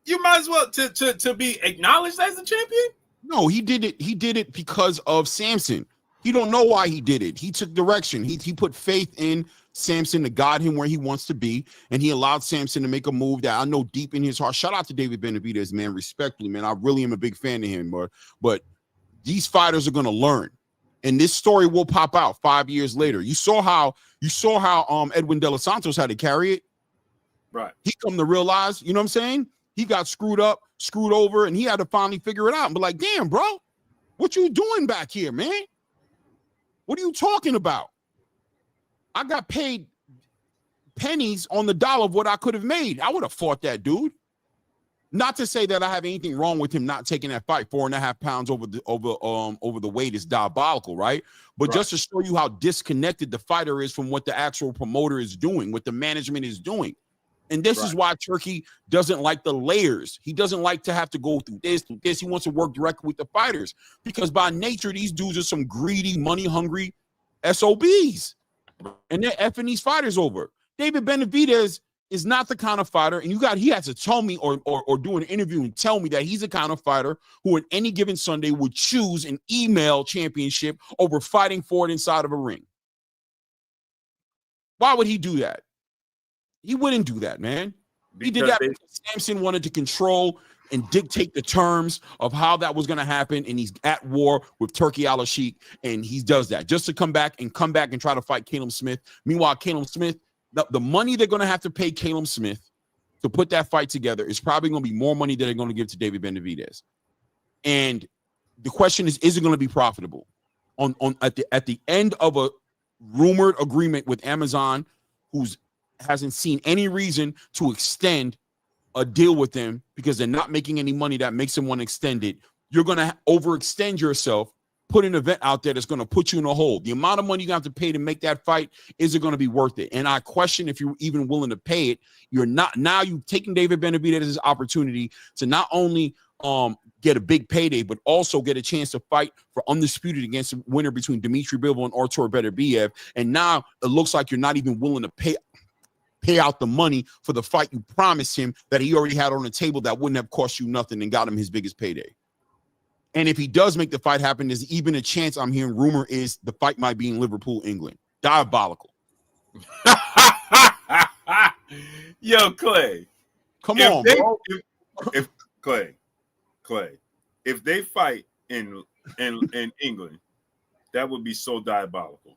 You might as well to be acknowledged as a champion. No, he did it. He did it because of Samson. He don't know why he did it. He took direction. He put faith in Samson to guide him where he wants to be, and he allowed Samson to make a move that I know deep in his heart. Shout out to David Benavidez, man. Respectfully, man. I really am a big fan of him, but these fighters are gonna learn, and this story will pop out 5 years later. You saw how Edwin De Los Santos had to carry it. Right. He come to realize, you know what I'm saying? He got screwed up, screwed over, and he had to finally figure it out and be like, damn, bro, what you doing back here, man? What are you talking about? I got paid pennies on the dollar of what I could have made. I would have fought that dude. Not to say that I have anything wrong with him not taking that fight. 4.5 pounds over the weight is diabolical, right? But just to show you how disconnected the fighter is from what the actual promoter is doing, what the management is doing. And this is why Turkey doesn't like the layers. He doesn't like to have to go through this. He wants to work directly with the fighters because by nature, these dudes are some greedy, money-hungry SOBs. And they're effing these fighters over. David Benavidez is not the kind of fighter, and he has to tell me or do an interview and tell me that he's the kind of fighter who at any given Sunday would choose an email championship over fighting for it inside of a ring. Why would he do that? He wouldn't do that, man. He did that because Samson wanted to control and dictate the terms of how that was going to happen, and he's at war with Turkey Al-Sheikh, and he does that just to come back and try to fight Caleb Smith. Meanwhile, Caleb Smith, the money they're going to have to pay Caleb Smith to put that fight together is probably going to be more money than they're going to give to David Benavidez. And the question is it going to be profitable? At the end of a rumored agreement with Amazon, who's hasn't seen any reason to extend a deal with them because they're not making any money that makes them want to extend it, you're going to overextend yourself, put an event out there that's going to put you in a hole. The amount of money you're going to have to pay to make that fight, is it going to be worth it? And I question if you're even willing to pay it. You're not. Now you've taken David Benavidez's opportunity to not only get a big payday, but also get a chance to fight for undisputed against the winner between Dmitry Bivol and Artur Beterbiev. And now it looks like you're not even willing to pay out the money for the fight you promised him that he already had on the table that wouldn't have cost you nothing and got him his biggest payday. And if he does make the fight happen, there's even a chance, I'm hearing rumor is the fight might be in Liverpool, England. Diabolical. Yo, Clay. Come on, bro. If Clay, if they fight in England, that would be so diabolical.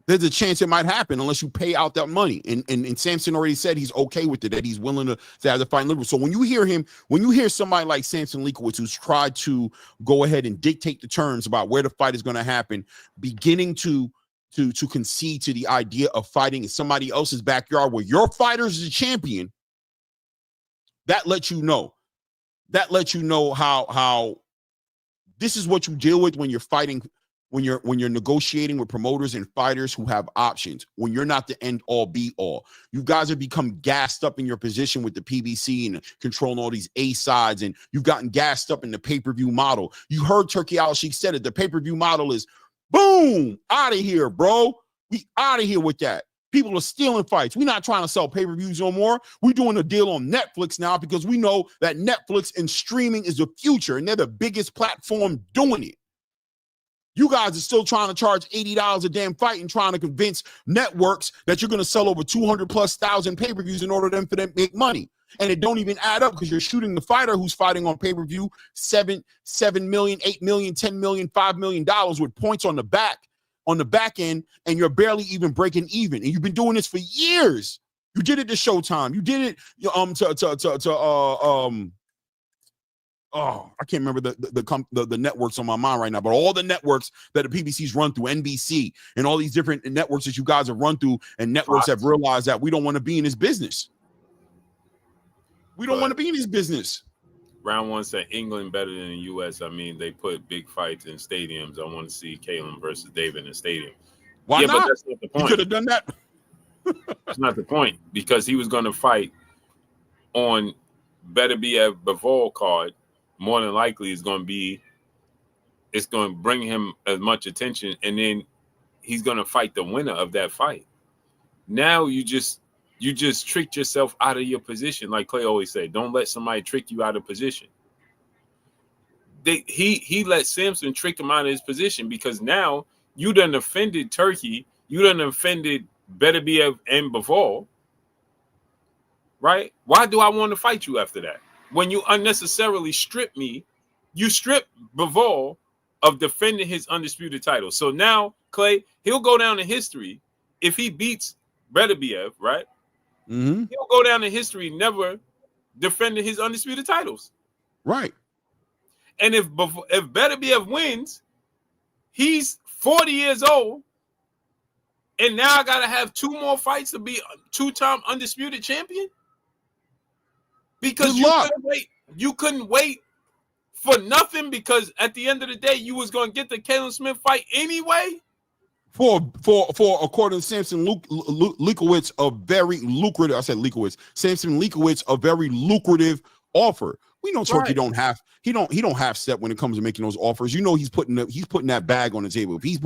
There's a chance it might happen unless you pay out that money. And Samson already said he's okay with it, that he's willing to have the fight in Liverpool. So when you hear somebody like Samson Leakowitz, who's tried to go ahead and dictate the terms about where the fight is going to happen, beginning to concede to the idea of fighting in somebody else's backyard where your fighter is a champion, that lets you know. That lets you know how this is what you deal with when you're fighting. When you're negotiating with promoters and fighters who have options, when you're not the end all be all. You guys have become gassed up in your position with the PBC and controlling all these A sides, and you've gotten gassed up in the pay-per-view model. You heard Turkey Al-Sheikh said it. The pay-per-view model is boom, out of here, bro. We out of here with that. People are stealing fights. We're not trying to sell pay-per-views no more. We're doing a deal on Netflix now because we know that Netflix and streaming is the future, and they're the biggest platform doing it. You guys are still trying to charge $80 a damn fight and trying to convince networks that you're going to sell over 200,000+ pay-per-views in order for them to make money. And it don't even add up because you're shooting the fighter who's fighting on pay-per-view $7 million, $8 million, $10 million, $5 million with points on the back end, and you're barely even breaking even. And you've been doing this for years. You did it to Showtime. You did it I can't remember the networks on my mind right now, but all the networks that the PBC's run through, NBC, and all these different networks that you guys have run through, and networks have realized that we don't want to be in this business. We don't want to be in this business. Round one said England better than the U.S. I mean, they put big fights in stadiums. I want to see Caleb versus David in a stadium. Why not? But that's not the point. You could have done that. That's not the point, because he was going to fight on Benavidez Bivol card, more than likely is going to be, it's going to bring him as much attention, and then he's going to fight the winner of that fight. Now you just tricked yourself out of your position, like Clay always say. Don't let somebody trick you out of position. He let Sampson trick him out of his position, because now you done offended Turkey, you done offended Benavidez and Bivol. Right? Why do I want to fight you after that? When you unnecessarily strip me, you strip Bivol of defending his undisputed title. So now, Clay, he'll go down in history if he beats Benavidez, right? Mm-hmm. He'll go down in history never defending his undisputed titles. Right. And if Benavidez wins, he's 40 years old, and now I got to have 2 more fights to be two-time undisputed champion? Because you couldn't wait for nothing, because at the end of the day, you was going to get the Caleb Smith fight anyway. For according to Samson Leakowitz, a very lucrative. I said Leakowitz. Samson Leakowitz, a very lucrative offer. We know Turkey don't have half step when it comes to making those offers. You know he's putting that bag on the table. If he's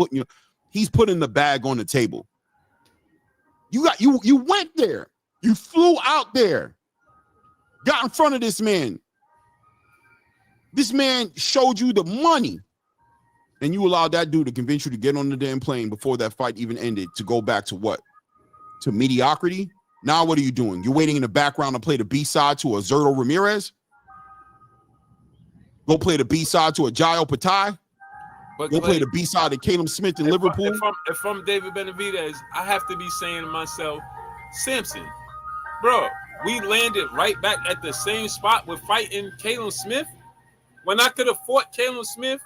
putting the bag on the table. You went there. You flew out there. Got in front of this man. This man showed you the money, and you allowed that dude to convince you to get on the damn plane before that fight even ended, to go back to what? To mediocrity? Now what are you doing? You're waiting in the background to play the B-side to a Zerto Ramirez? Go play the B-side to a Jayo Patai? Go play the B-side to Caleb Smith in Liverpool? If I'm David Benavidez, I have to be saying to myself, Samson, bro, we landed right back at the same spot with fighting Caleb Smith. When I could have fought Caleb Smith,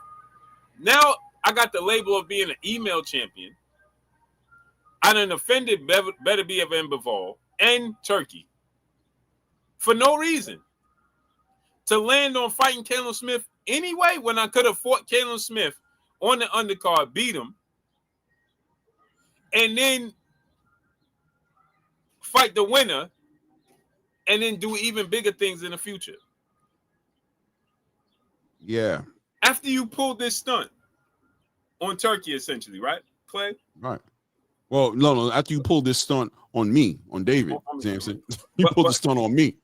now I got the label of being an email champion. I done offended Benavidez and Bivol and Turkey for no reason. To land on fighting Caleb Smith anyway, when I could have fought Caleb Smith on the undercard, beat him, and then fight the winner, and then do even bigger things in the future. Yeah. After you pulled this stunt on Turkey, essentially, right, Clay? Right. Well, no. After you pulled this stunt on me, on David Sampson, you pulled the stunt on me.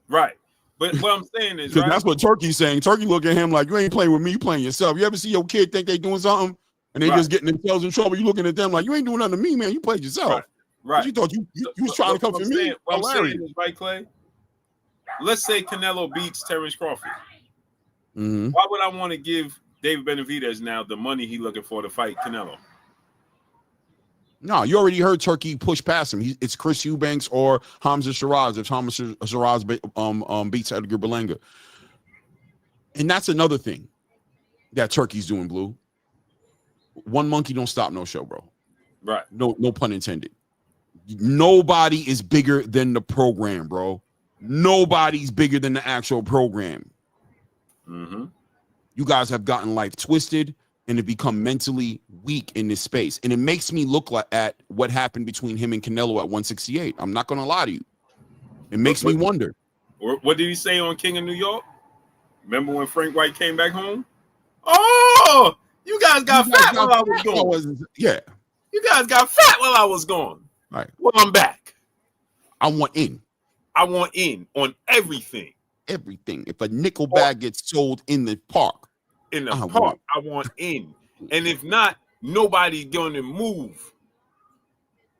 Right. But what I'm saying is, right? That's what Turkey's saying. Turkey look at him like, you ain't playing with me, you playing yourself. You ever see your kid think they doing something and they just getting themselves in trouble? You looking at them like, you ain't doing nothing to me, man. You played yourself. Right. You thought you was trying to come for me. What I'm saying is, right, Clay? Let's say Canelo beats Terrence Crawford. Mm-hmm. Why would I want to give David Benavidez now the money he looking for to fight Canelo? No, you already heard Turkey push past him. It's Chris Eubanks or Hamza Shiraz if Hamza Shiraz beats Edgar Berlanga. And that's another thing that Turkey's doing, Blue. One monkey don't stop no show, bro. Right. No pun intended. Nobody is bigger than the program, bro. Nobody's bigger than the actual program. Mm-hmm. You guys have gotten life twisted and have become mentally weak in this space. And it makes me look at what happened between him and Canelo at 168. I'm not going to lie to you. It makes me wonder. What did he say on King of New York? Remember when Frank White came back home? Oh, you guys got fat while I was gone. Yeah. You guys got fat while I was gone. Right. Well, I'm back. I want in. I want in on everything. Everything. If a nickel bag gets sold in the park. I want in. And if not, nobody's going to move.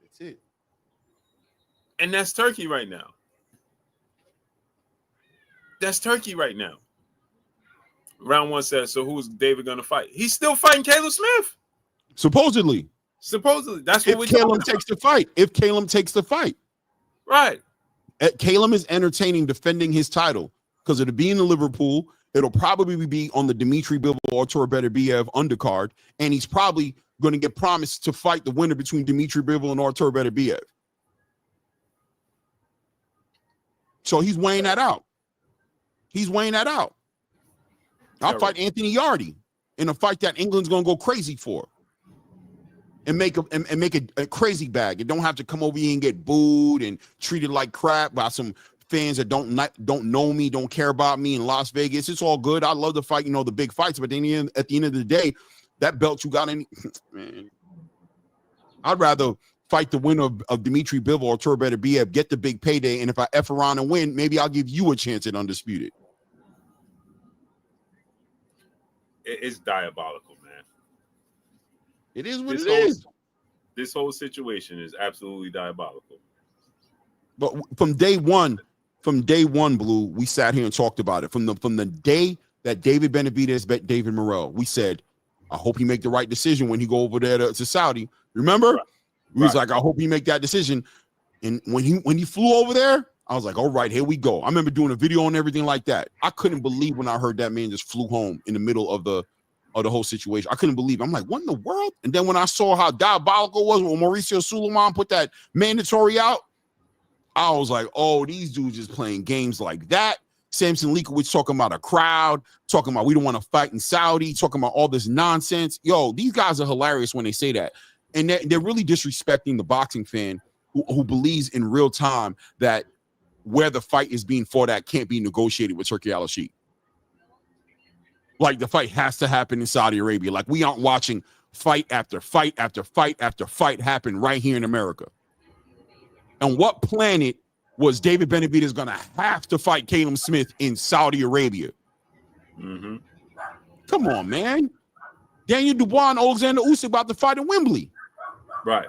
That's it. And that's Turkey right now. That's Turkey right now. Round 1 says, so who's David going to fight? He's still fighting Caleb Smith. Supposedly. That's what we're talking about. If Caleb takes the fight. Right. Caleb is entertaining defending his title because it'll be in Liverpool. It'll probably be on the Dimitri Bivol or Artur Beterbiev undercard, and he's probably going to get promised to fight the winner between Dimitri Bivol and Artur Beterbiev. So he's weighing that out. I'll fight Anthony Yardy in a fight that England's going to go crazy for. And make a crazy bag. It don't have to come over here and get booed and treated like crap by some fans that don't know me, don't care about me in Las Vegas. It's all good. I love to fight, the big fights. But then at the end of the day, that belt you got in, man, I'd rather fight the winner of Dimitri Bivol or Turbeta, get the big payday. And if I F around and win, maybe I'll give you a chance at Undisputed. It's diabolical, man. It is what it is. This whole situation is absolutely diabolical. But from day one, Blue, we sat here and talked about it. From the day that David Benavidez bet David Morrell, we said, I hope he make the right decision when he go over there to Saudi. Remember? Right. We was like, I hope he make that decision. And when he flew over there, I was like, all right, here we go. I remember doing a video and everything like that. I couldn't believe when I heard that man just flew home in the middle of the whole situation. I couldn't believe it. I'm like, what in the world? And then when I saw how diabolical it was when Mauricio Sulaiman put that mandatory out, I was like, oh, these dudes just playing games like that. Samson Leakowicz talking about a crowd, talking about we don't want to fight in Saudi, talking about all this nonsense. Yo, these guys are hilarious when they say that. And they're really disrespecting the boxing fan who believes in real time that where the fight is being fought at can't be negotiated with Turki Al-Sheikh. Like the fight has to happen in Saudi Arabia. Like we aren't watching fight after fight after fight after fight happen right here in America. And what planet was David Benavidez going to have to fight Caleb Smith in Saudi Arabia? Mm-hmm. Come on, man. Daniel Dubois and Alexander Usyk about to fight in Wembley. Right.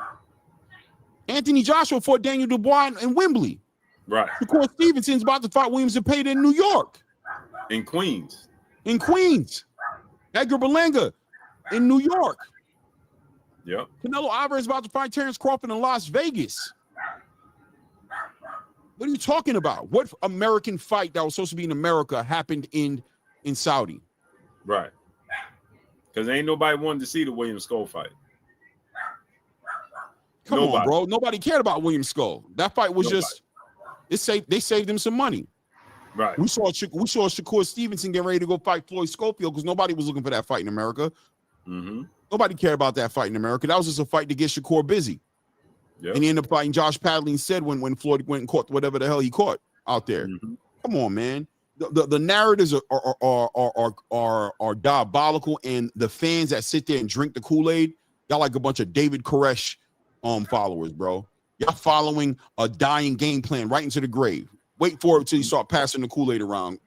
Anthony Joshua fought Daniel Dubois in Wembley. Right. Shakur Stevenson's about to fight Williams Zepeda in New York. In Queens. Edgar Berlanga in New York. Yep. Canelo Alvarez about to fight Terrence Crawford in Las Vegas. What are you talking about? What American fight that was supposed to be in America happened in Saudi? Right. Because ain't nobody wanted to see the William Skull fight. Come on, bro. Nobody cared about William Skull. That fight was they saved him some money. Right. We saw Shakur Stevenson get ready to go fight Floyd Schofield because nobody was looking for that fight in America. Mm-hmm. Nobody cared about that fight in America. That was just a fight to get Shakur busy. Yep. And he ended up fighting Josh Padley instead when Floyd went and caught whatever the hell he caught out there. Mm-hmm. Come on, man. The narratives are diabolical, and the fans that sit there and drink the Kool-Aid, y'all like a bunch of David Koresh followers, bro. Y'all following a dying game plan right into the grave. Wait for it till you start passing the Kool-Aid around.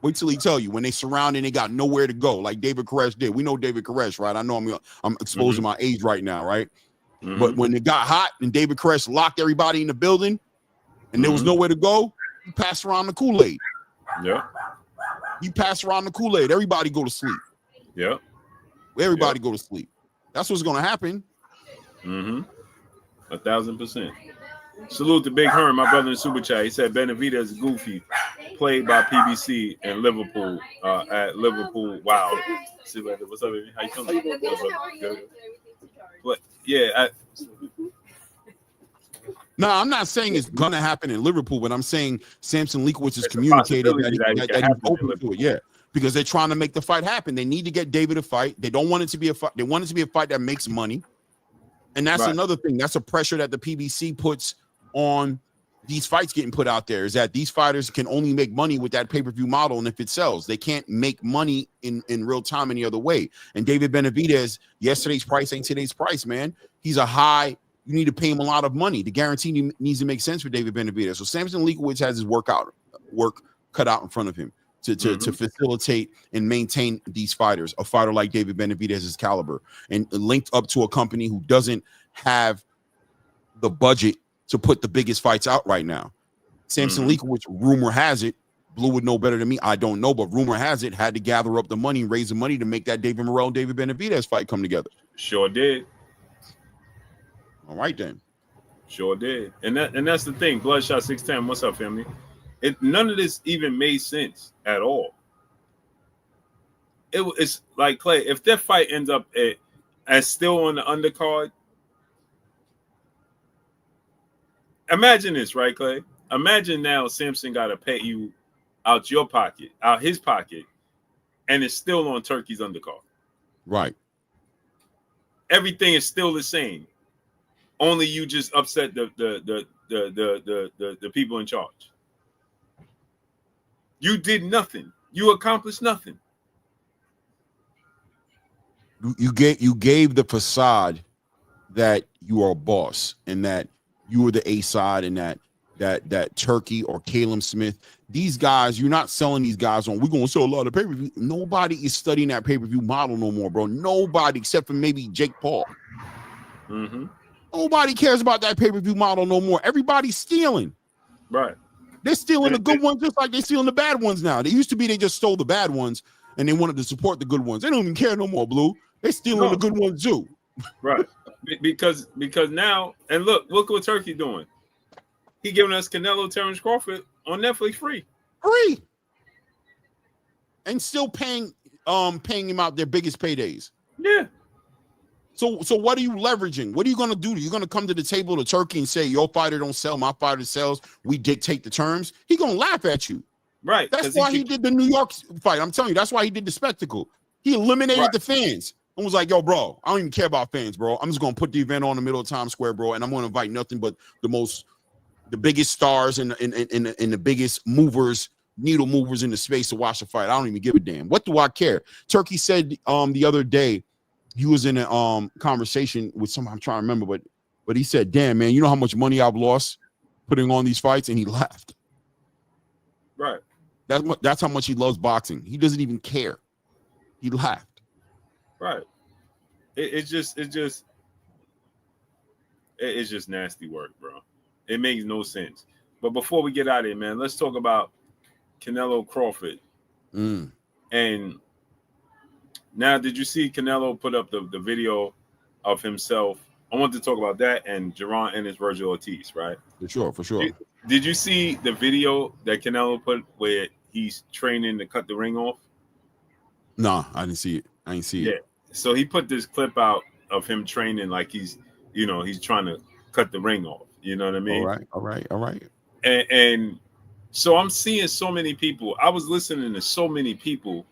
Wait till he tell you when they surround and they got nowhere to go, like David Koresh did. We know David Koresh, right? I know I'm exposing my age right now, right? Mm-hmm. But when it got hot and David Koresh locked everybody in the building and there was nowhere to go, he passed around the Kool-Aid. Yeah. You pass around the Kool-Aid, everybody go to sleep. Yeah. Everybody go to sleep. That's what's going to happen. Mm-hmm. 1,000%. Salute to Big Herm, my brother in Super Chat. He said Benavidez is goofy, played by PBC in Liverpool at Liverpool. Wow. See, what's up, baby? How you feeling? Good. But yeah, no, I'm not saying it's gonna happen in Liverpool, but I'm saying Samson Leakowicz has communicated that he's open to it. Yeah, because they're trying to make the fight happen. They need to get David a fight. They don't want it to be a fight. They want it to be a fight that makes money, and that's another thing. That's a pressure that the PBC puts on these fights getting put out there. Is that these fighters can only make money with that pay-per-view model, and if it sells, they can't make money in real time any other way. And David Benavidez, yesterday's price ain't today's price, man. He's a high. You need to pay him a lot of money. The guarantee needs to make sense for David Benavidez. So Samson Leakowicz has his work cut out in front of him to facilitate and maintain these fighters, a fighter like David Benavidez's caliber, and linked up to a company who doesn't have the budget to put the biggest fights out right now. Samson Leakowicz, rumor has it, Blue would know better than me. I don't know, but rumor has it, had to gather up the money, raise the money to make that David Morrell and David Benavidez fight come together. Sure did. All right, then. Sure did. And that's the thing. Bloodshot 610. What's up, family? None of this even made sense at all. It's like, Clay, if that fight ends up as still on the undercard, imagine this, right, Clay? Imagine now Samson got to pay you out his pocket, and it's still on Turkey's undercard. Right. Everything is still the same. Only you just upset the people in charge. You did nothing. You accomplished nothing. You gave the facade that you are a boss and that you were the A side and that Turkey or Caleb Smith, these guys, you're not selling these guys on, we're going to sell a lot of pay-per-view. Nobody is studying that pay-per-view model no more, bro. Nobody except for maybe Jake Paul. Mm-hmm. Nobody cares about that pay-per-view model no more. Everybody's stealing. Right. They're stealing the good ones just like they're stealing the bad ones now. They used to be they just stole the bad ones and they wanted to support the good ones. They don't even care no more, Blue. They're stealing the good ones too. Right. Because now, and look what Turkey doing. He giving us Canelo, Terrence Crawford on Netflix free. And still paying him out their biggest paydays. Yeah. So what are you leveraging? What are you gonna do? You're gonna come to the table to Turkey and say your fighter don't sell, my fighter sells. We dictate the terms. He gonna laugh at you. Right. That's why he did the New York fight. I'm telling you, that's why he did the spectacle. He eliminated the fans and was like, "Yo, bro, I don't even care about fans, bro. I'm just gonna put the event on the middle of Times Square, bro, and I'm gonna invite nothing but the biggest stars and the biggest needle movers in the space to watch the fight. I don't even give a damn. What do I care?" Turkey said the other day, he was in a conversation with someone, I'm trying to remember, but he said, "Damn, man, you know how much money I've lost putting on these fights?" And he laughed. Right. That's how much he loves boxing. He doesn't even care. He laughed. Right. It's just nasty work, bro. It makes no sense. But before we get out of here, man, let's talk about Canelo Crawford. And now, did you see Canelo put up the video of himself? I want to talk about that and Jerron Ennis, Virgil Ortiz, right? For sure. Did you see the video that Canelo put where he's training to cut the ring off? No, I didn't see it. I didn't see it. Yeah. So he put this clip out of him training like he's trying to cut the ring off. You know what I mean? All right. And so I'm seeing so many people. I was listening to so many people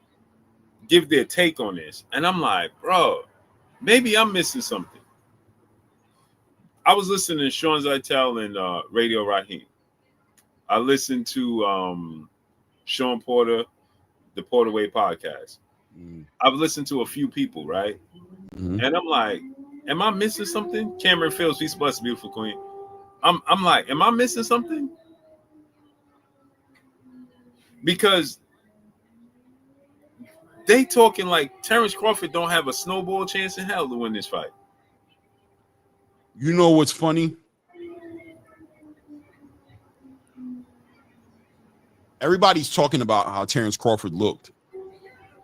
give their take on this. And I'm like, bro, maybe I'm missing something. I was listening to Sean Zeitel and Radio Raheem. I listened to Sean Porter, the Porter Way podcast. I've listened to a few people, right? And I'm like, am I missing something? Cameron Fields, peace, bless, beautiful queen. I'm like, am I missing something? Because they talking like Terrence Crawford don't have a snowball chance in hell to win this fight. You know what's funny? Everybody's talking about how Terrence Crawford looked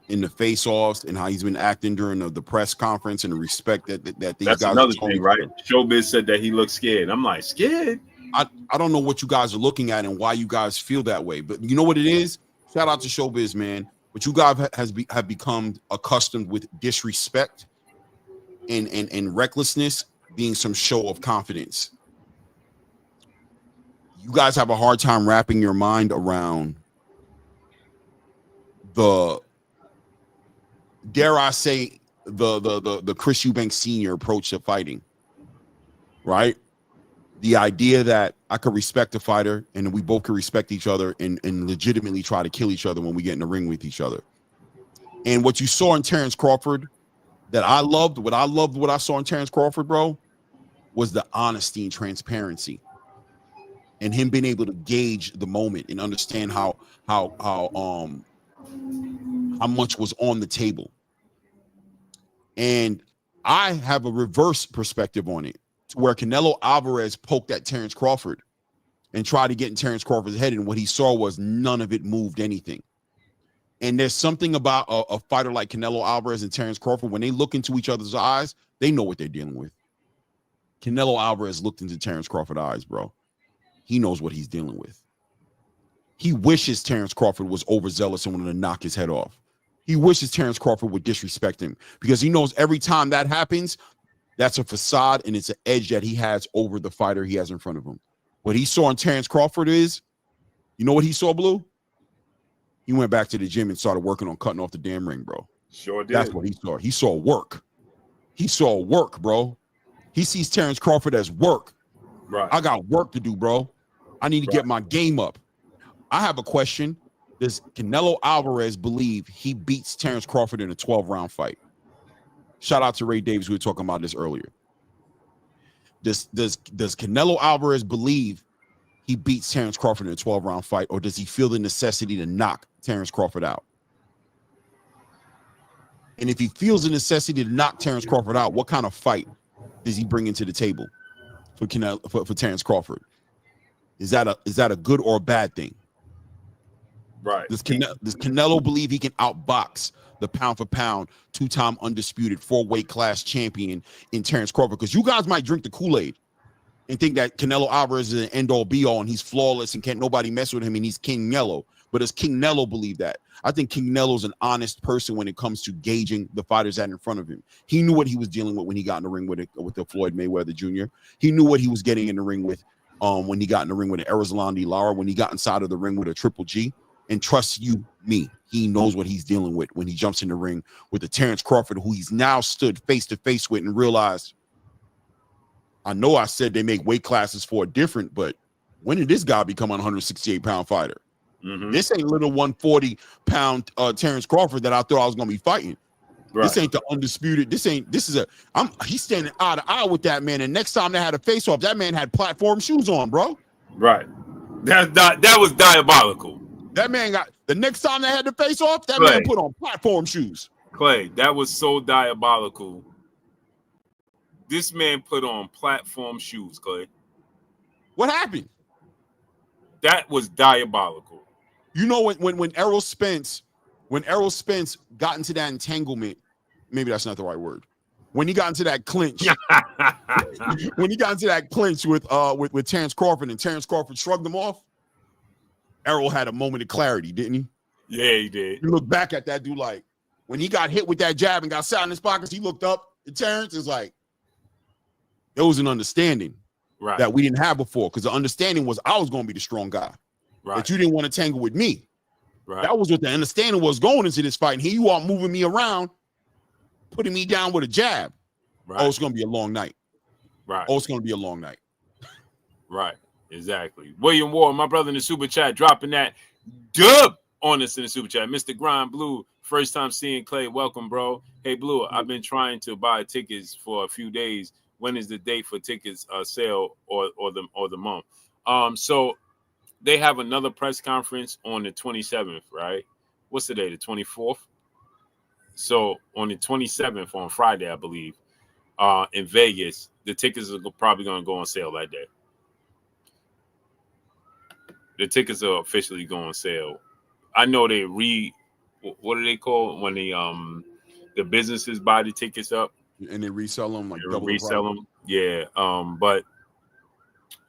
in the face-offs and how he's been acting during the press conference and the respect that these That's guys another thing, right? Showbiz said that he looked scared. I'm like, scared? I don't know what you guys are looking at and why you guys feel that way, but you know what it is? Shout out to Showbiz, man. But you guys have become accustomed with disrespect and recklessness being some show of confidence. You guys have a hard time wrapping your mind around the, dare I say, the Chris Eubank Sr. approach to fighting, right? The idea that I could respect a fighter and we both could respect each other and legitimately try to kill each other when we get in the ring with each other. And what you saw in Terrence Crawford that I loved, what I saw in Terrence Crawford, bro, was the honesty and transparency and him being able to gauge the moment and understand how much was on the table. And I have a reverse perspective on it, to where Canelo Alvarez poked at Terrence Crawford and tried to get in Terrence Crawford's head, and what he saw was none of it moved anything. And there's something about a fighter like Canelo Alvarez and Terrence Crawford, when they look into each other's eyes, they know what they're dealing with. Canelo Alvarez looked into Terrence Crawford's eyes, bro. He knows what he's dealing with. He wishes Terrence Crawford was overzealous and wanted to knock his head off. He wishes Terrence Crawford would disrespect him, because he knows every time that happens, that's a facade and it's an edge that he has over the fighter he has in front of him. What he saw in Terrence Crawford is, you know what he saw, Blue? He went back to the gym and started working on cutting off the damn ring, bro. Sure did. That's what he saw. He saw work. He saw work, bro. He sees Terrence Crawford as work. Right. I got work to do, bro. I need to get my game up. I have a question. Does Canelo Alvarez believe he beats Terrence Crawford in a 12-round fight? Shout out to Ray Davis. We were talking about this earlier. Does Canelo Alvarez believe he beats Terrence Crawford in a 12-round fight, or does he feel the necessity to knock Terrence Crawford out? And if he feels the necessity to knock Terrence Crawford out, what kind of fight does he bring into the table for Terrence Crawford? Is that a good or a bad thing? Right. Does Canelo believe he can outbox the pound for pound, 2-time undisputed 4-weight class champion in Terrence Crawford? Because you guys might drink the Kool-Aid and think that Canelo Alvarez is an end-all be-all and he's flawless and can't nobody mess with him and he's King Nello. But does King Nello believe that? I think King Nello's an honest person when it comes to gauging the fighters that are in front of him. He knew what he was dealing with when he got in the ring with the Floyd Mayweather Jr. He knew what he was getting in the ring with when he got in the ring with an Erislandy Lara, when he got inside of the ring with a Triple G. And trust you, me, he knows what he's dealing with when he jumps in the ring with the Terrence Crawford, who he's now stood face to face with and realized, I know I said they make weight classes for a different, but when did this guy become a 168-pound fighter? Mm-hmm. This ain't little 140-pound Terrence Crawford that I thought I was gonna be fighting. Right. This ain't the undisputed. He's standing eye to eye with that man. And next time they had a face off, that man had platform shoes on, bro. Right. That was diabolical. That man got the next time they had to face off, that man put on platform shoes. Clay, that was so diabolical. This man put on platform shoes, Clay. What happened? That was diabolical. You know when Errol Spence got into that entanglement, maybe that's not the right word. When he got into that clinch, with Terrence Crawford and Terrence Crawford shrugged him off, Errol had a moment of clarity, didn't he? Yeah, he did. You look back at that dude like when he got hit with that jab and got sat in his pockets, he looked up at Terrence. Is like there was an understanding that we didn't have before, because the understanding was I was going to be the strong guy, that you didn't want to tangle with me. Right. That was what the understanding was going into this fight. And here you are moving me around, putting me down with a jab. Right. Oh, it's going to be a long night. Right. Oh, it's going to be a long night. Right. Exactly. William Ward, my brother in the super chat, dropping that dub on us in the super chat. Mr. Grind Blue, first time seeing Clay. Welcome, bro. Hey, Blue, I've been trying to buy tickets for a few days. When is the date for tickets sale or the month? So they have another press conference on the 27th, right? What's the day? The 24th. So on the 27th, on Friday, I believe, in Vegas, the tickets are probably going to go on sale that day. The tickets are officially going on sale. I know they what do they call it when the businesses buy the tickets up and they resell them like double resell them? Yeah. But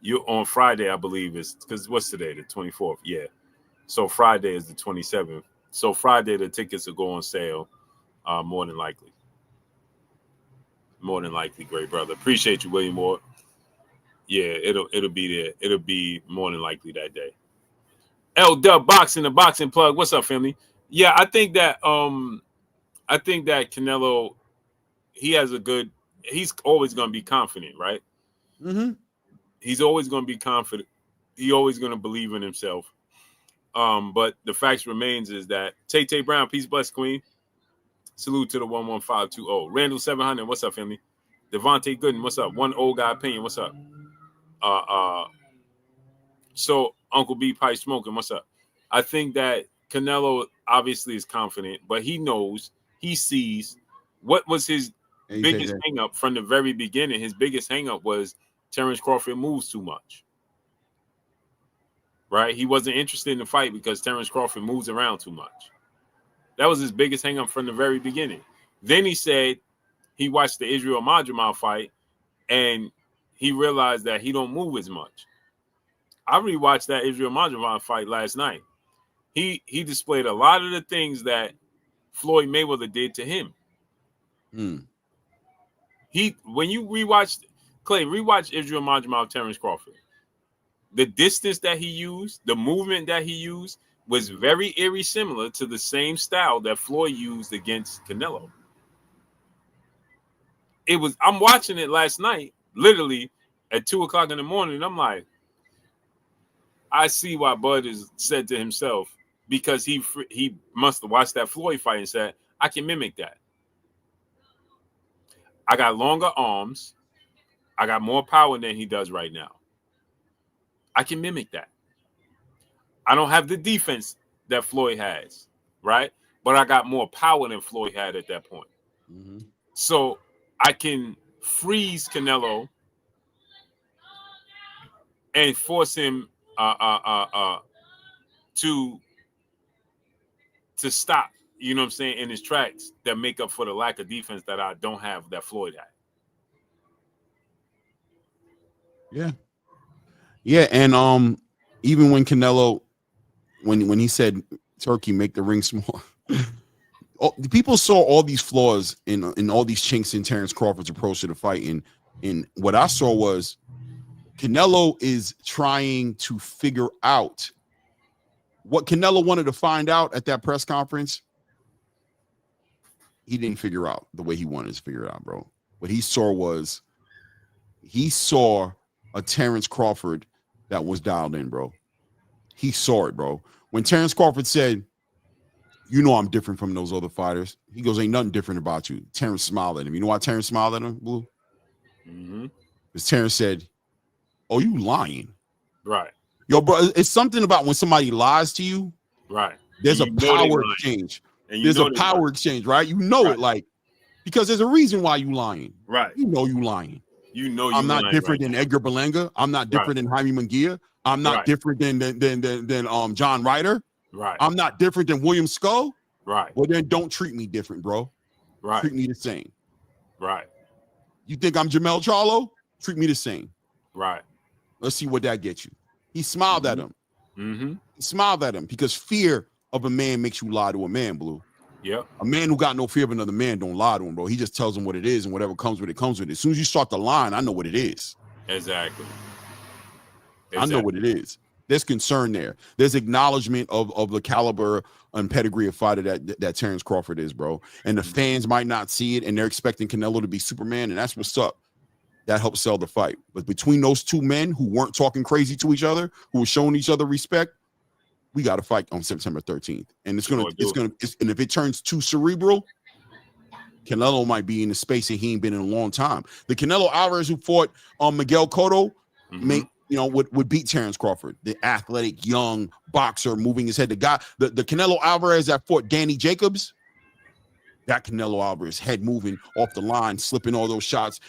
you on Friday, I believe is because what's today? The 24th. Yeah. So Friday is the 27th. So Friday the tickets will go on sale. More than likely. More than likely, great brother. Appreciate you, William Ward. Yeah, it'll be there. It'll be more than likely that day. L Dub Boxing, the boxing plug. What's up, family? Yeah, I think that Canelo, he's always gonna be confident, right? Mm-hmm. He's always gonna be confident. He's always gonna believe in himself. But the facts remains is that Tay Brown, peace, bless, Queen. Salute to the 11520. Randall 700, what's up, family? Devontae Gooden, what's up? One old guy opinion, what's up? So Uncle B Pipe Smoking, what's up? I think that Canelo obviously is confident, but he knows, he sees what was his biggest hang-up from the very beginning. His biggest hang-up was Terrence Crawford moves too much. Right? He wasn't interested in the fight because Terrence Crawford moves around too much. That was his biggest hang-up from the very beginning. Then he said he watched the Israel Madrimov fight and he realized that he don't move as much. I rewatched that Israel Madrimov fight last night. He displayed a lot of the things that Floyd Mayweather did to him. When you rewatch Israel Madrimov, Terrence Crawford. The distance that he used, the movement that he used was very eerie similar to the same style that Floyd used against Canelo. I'm watching it last night, literally at 2:00 in the morning. And I'm like, I see why Bud has said to himself, because he must have watched that Floyd fight and said, I can mimic that. I got longer arms. I got more power than he does right now. I can mimic that. I don't have the defense that Floyd has, right? But I got more power than Floyd had at that point. Mm-hmm. So I can freeze Canelo and force him to stop, you know what I'm saying, in his tracks that make up for the lack of defense that I don't have that Floyd had. Yeah. Yeah, and even when Canelo, when he said Turkey make the ring small, people saw all these flaws in all these chinks in Terrence Crawford's approach to the fight, and what I saw was Canelo is trying to figure out what Canelo wanted to find out at that press conference. He didn't figure out the way he wanted to figure it out, bro. What he saw a Terrence Crawford that was dialed in, bro. He saw it, bro. When Terrence Crawford said, you know I'm different from those other fighters, he goes, ain't nothing different about you. Terrence smiled at him. You know why Terrence smiled at him, Blue? Mm-hmm. Because Terrence said, oh, you lying. Right. Yo, bro, it's something about when somebody lies to you. Right. There's a power exchange. There's a power exchange, right? You know it, like, because there's a reason why you lying. Right. You know you lying. You know you I'm not different right than Edgar Berlanga. I'm not different than Jaime Munguia. I'm not different than John Ryder. Right. I'm not different than William Skull. Right. Well, then don't treat me different, bro. Right. Treat me the same. Right. You think I'm Jamel Charlo? Treat me the same. Right. Let's see what that gets you. He smiled at him. Mm-hmm. He smiled at him because fear of a man makes you lie to a man, Blue. Yep. A man who got no fear of another man don't lie to him, bro. He just tells him what it is, and whatever comes with it, comes with it. As soon as you start the line, I know what it is. Exactly. I know what it is. There's concern there. There's acknowledgement of the caliber and pedigree of fighter that Terrence Crawford is, bro. And the fans might not see it, and they're expecting Canelo to be Superman, and that's what's up. That helps sell the fight. But between those two men who weren't talking crazy to each other, who were showing each other respect, we got to fight on September 13th. And and if it turns too cerebral, Canelo might be in the space that he ain't been in a long time. The Canelo Alvarez who fought Miguel Cotto would beat Terrence Crawford, the athletic young boxer moving his head. The Canelo Alvarez that fought Danny Jacobs, that Canelo Alvarez head moving off the line, slipping all those shots.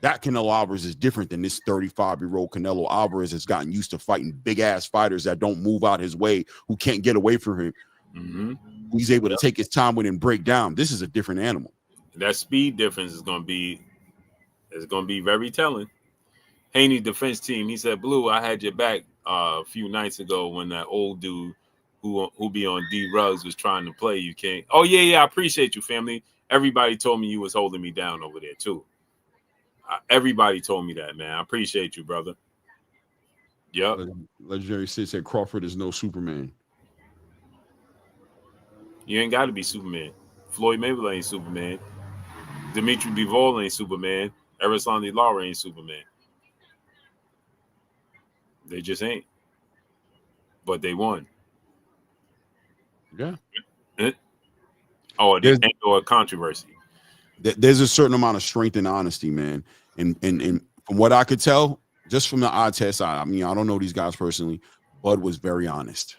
That Canelo Alvarez is different than this 35-year-old Canelo Alvarez has gotten used to fighting big-ass fighters that don't move out his way, who can't get away from him. Mm-hmm. He's able to take his time with him, break down. This is a different animal. That speed difference is going to be very telling. Haney defense team, he said, Blue, I had your back a few nights ago when that old dude who be on D Ruggs was trying to play you. Can't. Oh, yeah, I appreciate you, family. Everybody told me you was holding me down over there, too. Everybody told me that, man. I appreciate you, brother. Yep. Legendary Sid said Crawford is no Superman. You ain't got to be Superman. Floyd Mayweather ain't Superman. Dimitri Bivol ain't Superman. Erislandy Lara ain't Superman. They just ain't. But they won. Yeah. Or a controversy. There's a certain amount of strength and honesty, man. And from what I could tell, just from the eye test, I mean, I don't know these guys personally. Bud was very honest.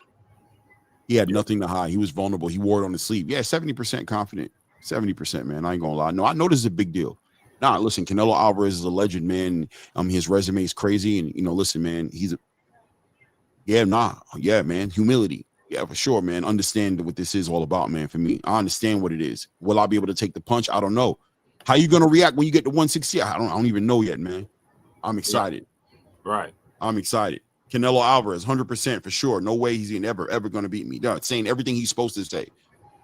He had nothing to hide. He was vulnerable. He wore it on his sleeve. Yeah, 70% confident. 70%, man. I ain't gonna lie. No, I know this is a big deal. Nah, listen, Canelo Alvarez is a legend, man. His resume is crazy. And, listen, man, yeah, man. Humility. Yeah, for sure, man. Understand what this is all about, man, for me. I understand what it is. Will I be able to take the punch? I don't know. How you going to react when you get to 160? I don't even know yet, man. I'm excited. Right. I'm excited. Canelo Alvarez, 100% for sure. No way he's ever going to beat me. No, saying everything he's supposed to say.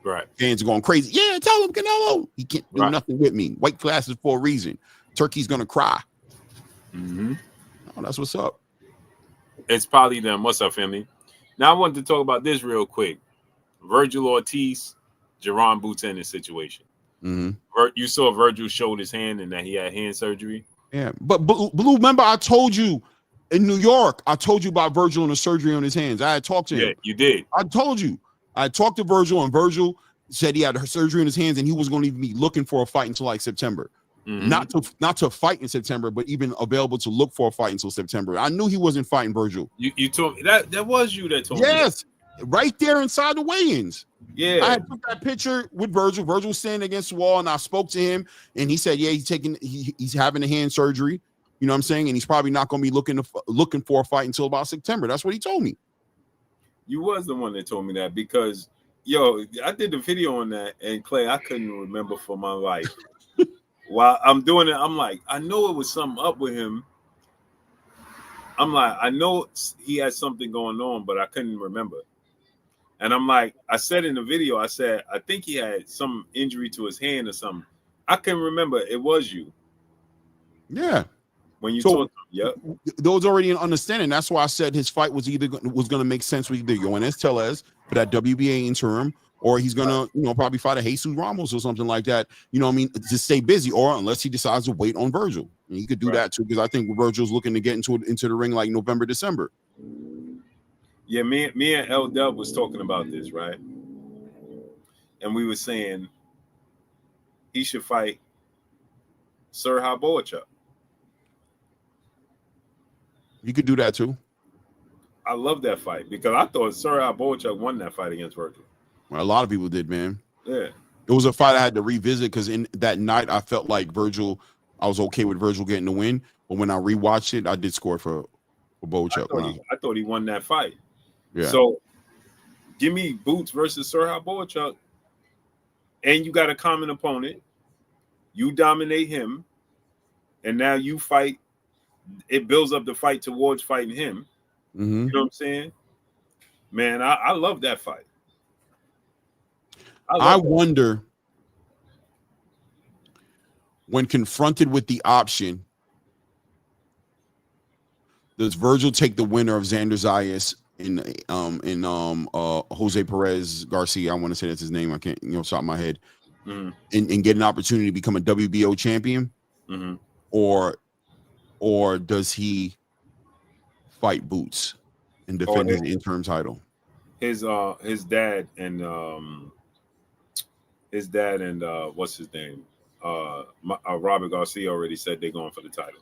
Right. Fans are going crazy. Yeah, tell him, Canelo. He can't do nothing with me. White glasses for a reason. Turkey's going to cry. Mm-hmm. Oh, that's what's up. It's probably them. What's up, family? Now, I wanted to talk about this real quick. Virgil Ortiz, Jerron Boots Ennis situation. Mm-hmm. You saw Virgil showed his hand and that he had hand surgery. Yeah, but Blue, remember I told you in New York. I told you about Virgil and the surgery on his hands. I had talked to him. Yeah, you did. I told you. I talked to Virgil, and Virgil said he had surgery in his hands, and he was going to be looking for a fight until like September. Not to fight in September, but even available to look for a fight until September. I knew he wasn't fighting Virgil. You told me that was you that told me. Yes, right there inside the weigh-ins. Yeah, I had took that picture with Virgil. Virgil was standing against the wall, and I spoke to him, and he said, "Yeah, he's having a hand surgery. You know what I'm saying? And he's probably not going to be looking for a fight until about September." That's what he told me. You was the one that told me that because, I did the video on that, and Clay, I couldn't remember for my life. While I'm doing it, I'm like, I know it was something up with him. I'm like, I know he had something going on, but I couldn't remember. And I'm like, I said in the video, I said, I think he had some injury to his hand or something. I couldn't remember. It was you. Yeah. When you told him, yep. There was already an understanding. That's why I said his fight was going to make sense with either Ennis for that WBA interim, or he's going to, probably fight a Jesus Ramos or something like that. You know what I mean? To stay busy, or unless he decides to wait on Virgil. And he could do that too, because I think Virgil's looking to get into the ring like November, December. Yeah, me and L Dub was talking about this, right? And we were saying he should fight Serhaj Boachuk. You could do that too. I love that fight because I thought Serhaj Boachuk won that fight against Virgil. Well, a lot of people did, man. Yeah. It was a fight I had to revisit because in that night I felt like I was okay with Virgil getting the win. But when I rewatched it, I did score for Boachuk. I thought he won that fight. Yeah. So give me Boots versus Serhaj Boachuk, and you got a common opponent. You dominate him, and now you fight. It builds up the fight towards fighting him. Mm-hmm. You know what I'm saying? Man, I love that fight. I wonder, when confronted with the option, does Virgil take the winner of Xander Zayas in Jose Perez Garcia? I want to say that's his name. I can't, top of my head. Mm-hmm. And get an opportunity to become a WBO champion, mm-hmm. or does he fight Boots and defend his interim title? His dad and what's his name? Robert Garcia already said they're going for the title.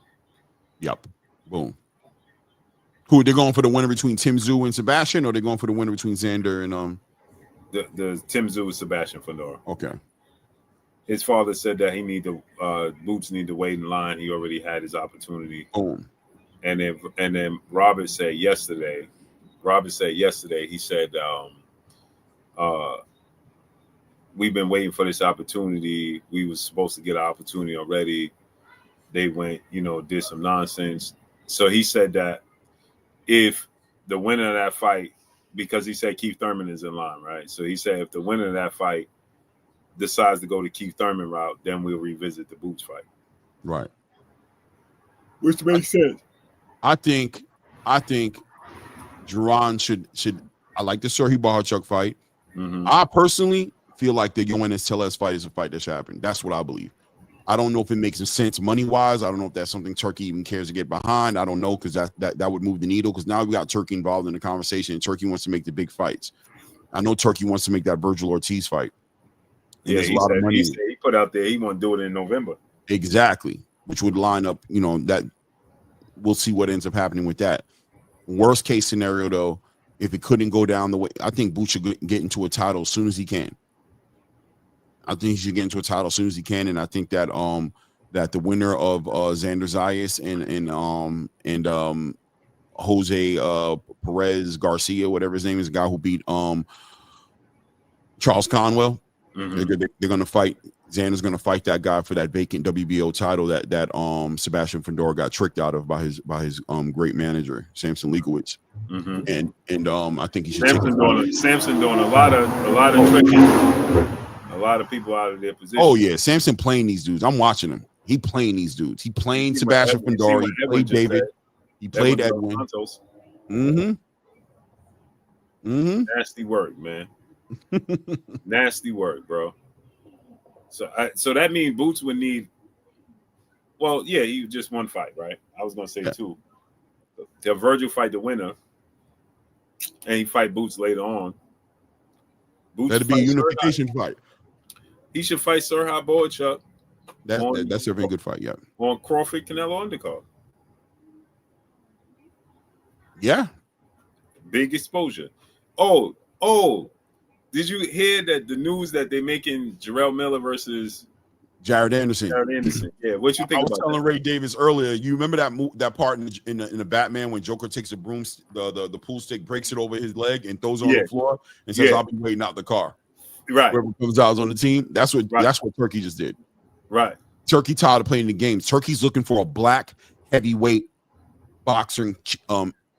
Yep. Boom. Who they're going for the winner between Tim Tszyu and Sebastian, or they're going for the winner between Xander and the Tim Tszyu and Sebastian Fedor. Okay. His father said that he Boots need to wait in line. He already had his opportunity. Boom. And then Robert said yesterday. He said, we've been waiting for this opportunity. We was supposed to get an opportunity already. They went, did some nonsense. So he said that if the winner of that fight, because he said Keith Thurman is in line, right? So he said if the winner of that fight decides to go the Keith Thurman route, then we'll revisit the Boots fight. Right. Which makes sense. I think Duran should. I like the Serhaj Boachuk fight. Mm-hmm. I personally feel like the Yoenis Tellez fight is a fight that should happen. That's what I believe. I don't know if it makes sense money wise. I don't know if that's something Turkey even cares to get behind. I don't know, because that would move the needle, because now we got Turkey involved in the conversation, and Turkey wants to make the big fights. I know Turkey wants to make that Virgil Ortiz fight. And there's a lot of money. He put out there he want to do it in November. Exactly, which would line up. That we'll see what ends up happening with that. Worst case scenario, though, if it couldn't go down the way, I think Boots should get into a title as soon as he can. I think he should get into a title as soon as he can, and I think that that the winner of Xander Zayas and Jose Perez Garcia, whatever his name is, the guy who beat Charles Conwell, mm-hmm. they're going to fight. Xander's going to fight that guy for that vacant WBO title that Sebastian Fedor got tricked out of by his great manager Samson Leibowitz. Mm-hmm. And I think he should. Samson doing a lot of tricking. A lot of people out of their position. Oh yeah, Samson playing these dudes. I'm watching him. He playing these dudes. He playing Sebastian Fedor. He played David. He played Edwin. Mm-hmm. Nasty work, man. Nasty work, bro. So that means Boots would need. Well, yeah, he just one fight, right? I was gonna say two. the Virgil fight the winner, and he fight Boots later on. Boots That'd be a unification fight. He should fight Serhai Boychuk. That's a very good fight. Yeah. On Crawford Canelo undercard. Yeah. Big exposure. Oh. Did you hear that the news that they're making Jarrell Miller versus Jared Anderson? Yeah. What you think I was about telling that? Ray Davis earlier. You remember that part in the Batman when Joker takes the broom, the pool stick, breaks it over his leg and throws it on the floor and says, "I'll be waiting out the car." Right. Whoever comes out on the team. That's what Turkey just did. Right. Turkey tired of playing the games. Turkey's looking for a black heavyweight boxing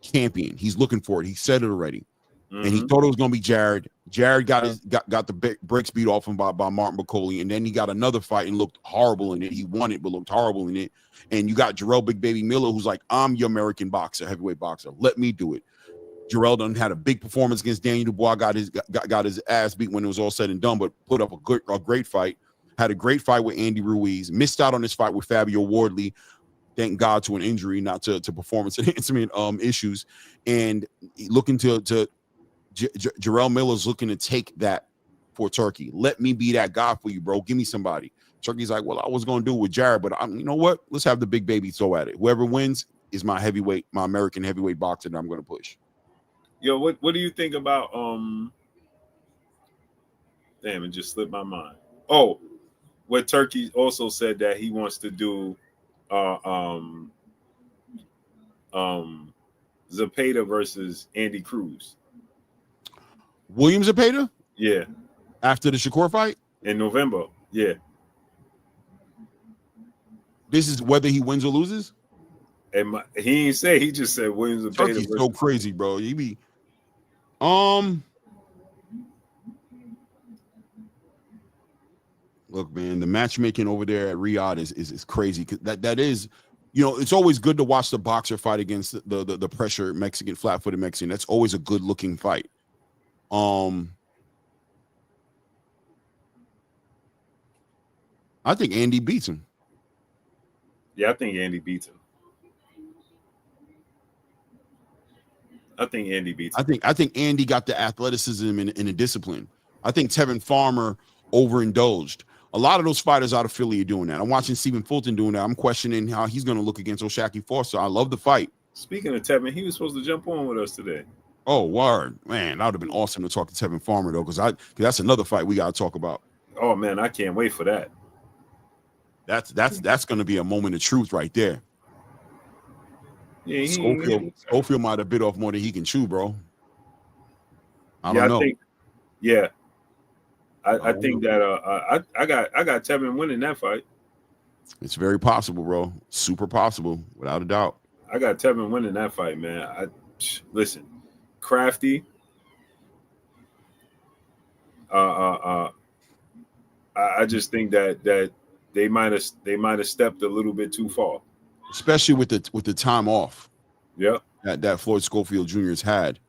champion. He's looking for it. He said it already. And he thought it was going to be Jared. Jared got the bricks beat off him by Martin Bacoli, and then he got another fight and looked horrible in it. He won it, but looked horrible in it. And you got Jarrell Big Baby Miller, who's like, I'm your American boxer, heavyweight boxer. Let me do it. Jarrell done had a big performance against Daniel Dubois, got his ass beat when it was all said and done, but put up a great fight. Had a great fight with Andy Ruiz. Missed out on this fight with Fabio Wardley. Thank God to an injury, not to performance enhancement issues. And looking to Jarrell Miller's looking to take that for Turkey. Let me be that guy for you, bro. Give me somebody. Turkey's like, well, I was going to do it with Jared, but you know what? Let's have the big baby throw at it. Whoever wins is my American heavyweight boxer that I'm going to push. Yo, what do you think about damn, it just slipped my mind. Oh, what Turkey also said that he wants to do Zepeda versus Andy Cruz. William Zepeda? Yeah. After the Shakur fight? In November. Yeah. This is whether he wins or loses? And he ain't say, he just said William Zepeda. Turkey's so crazy, bro. You be look, man, the matchmaking over there at Riyadh is crazy. That is, it's always good to watch the boxer fight against the pressure Mexican, flat-footed Mexican. That's always a good looking fight. I think Andy beats him. Yeah, I think Andy beats him. I think Andy got the athleticism and the discipline. I think Tevin Farmer overindulged. A lot of those fighters out of Philly are doing that. I'm watching Stephen Fulton doing that. I'm questioning how he's going to look against O'Shaquie Foster. I love the fight. Speaking of Tevin, he was supposed to jump on with us today. Oh, word. Man, that would have been awesome to talk to Tevin Farmer, though, because that's another fight we got to talk about. Oh, man, I can't wait for that. That's going to be a moment of truth right there. Yeah, Schofield might have bit off more than he can chew, bro. I don't know. I think that I got Tevin winning that fight. It's very possible, bro. Super possible, without a doubt. I got Tevin winning that fight, man. Listen, crafty. I just think that they might have stepped a little bit too far, especially with the time off. Yep. That Floyd Schofield Jr. has had.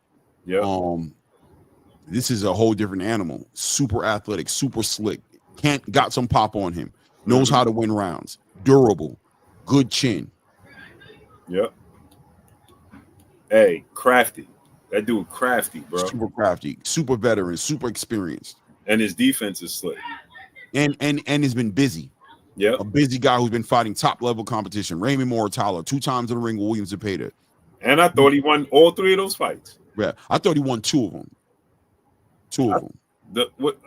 Yeah. This is a whole different animal. Super athletic, super slick. Got some pop on him. Knows how to win rounds. Durable. Good chin. Yep. Hey, crafty. That dude crafty, bro. Super crafty. Super veteran. Super experienced. And his defense is slick. And has been busy. Yeah. A busy guy who's been fighting top level competition. Raymond Moritalo, 2 times in the ring with William Zepeda. And I thought he won all 3 of those fights. Yeah. I thought he won 2 of them.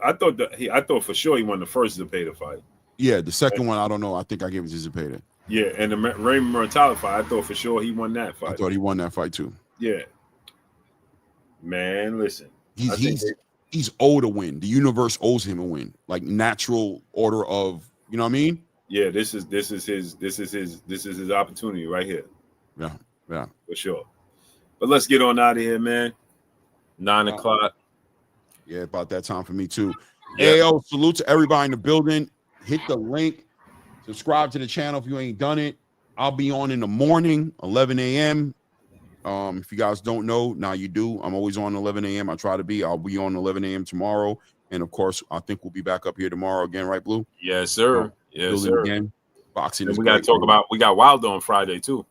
I thought for sure he won the first Zepeda fight. Yeah, the second one, I don't know. I think I gave it to Zepeda. Yeah, and the Raymond Moritalo fight, I thought for sure he won that fight. I thought he won that fight too. Yeah. Man, listen. He's owed a win. The universe owes him a win. Like natural order of, you know what I mean? Yeah, this is his opportunity right here. Yeah. For sure. But let's get on out of here, man. 9 o'clock. Yeah, about that time for me too. Yeah. Ayo, salute to everybody in the building. Hit the link. Subscribe to the channel if you ain't done it. I'll be on in the morning, 11 a.m. If you guys don't know, now you do. I'm always on 11 a.m. I try to be. I'll be on 11 a.m. tomorrow. And, of course, I think we'll be back up here tomorrow again, right, Blue? Yes, sir. Yes, sir. Again. Boxing. And we got to talk about – we got Wilder on Friday, too.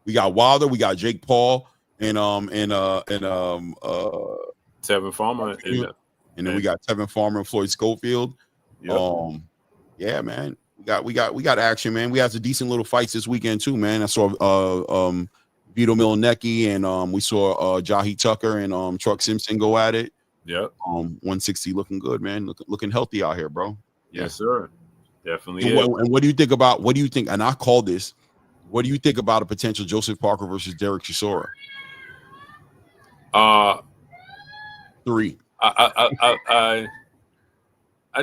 We got Wilder, we got Jake Paul, and Tevin Farmer, and then we got Tevin Farmer and Floyd Schofield. Yep. Yeah, man. We got action, man. We had some decent little fights this weekend too, man. I saw Vito Milanecki and we saw Jahi Tucker and Truck Simpson go at it. Yep. 160 looking good, man. Looking healthy out here, bro. Yes, sir. Definitely. And what do you think about and I call this, what do you think about a potential Joseph Parker versus Derek Chisora? 3. I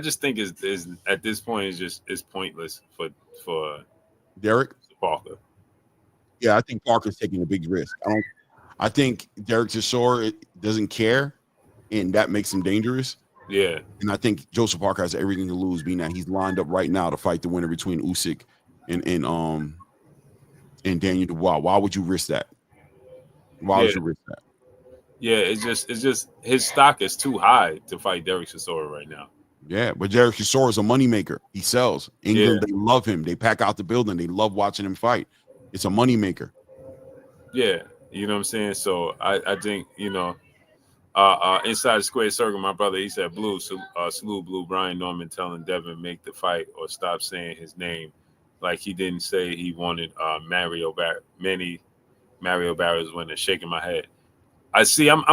just think is at this point is pointless for Derek Parker. Yeah, I think Parker's taking a big risk. I think Derek Chisora doesn't care, and that makes him dangerous. Yeah. And I think Joseph Parker has everything to lose, being that he's lined up right now to fight the winner between Usyk and Daniel Dubois. Why would you risk that? Why would you risk that? Yeah, it's just his stock is too high to fight Derek Chisora right now. Yeah, but Derek Chisora is a moneymaker. He sells. England, They love him. They pack out the building. They love watching him fight. It's a moneymaker. Yeah, you know what I'm saying? So I think, inside the square circle, my brother, he said, salute Blue, Brian Norman telling Devin make the fight or stop saying his name. Like he didn't say he wanted Mario Barrios winner, shaking my head. I see, I'm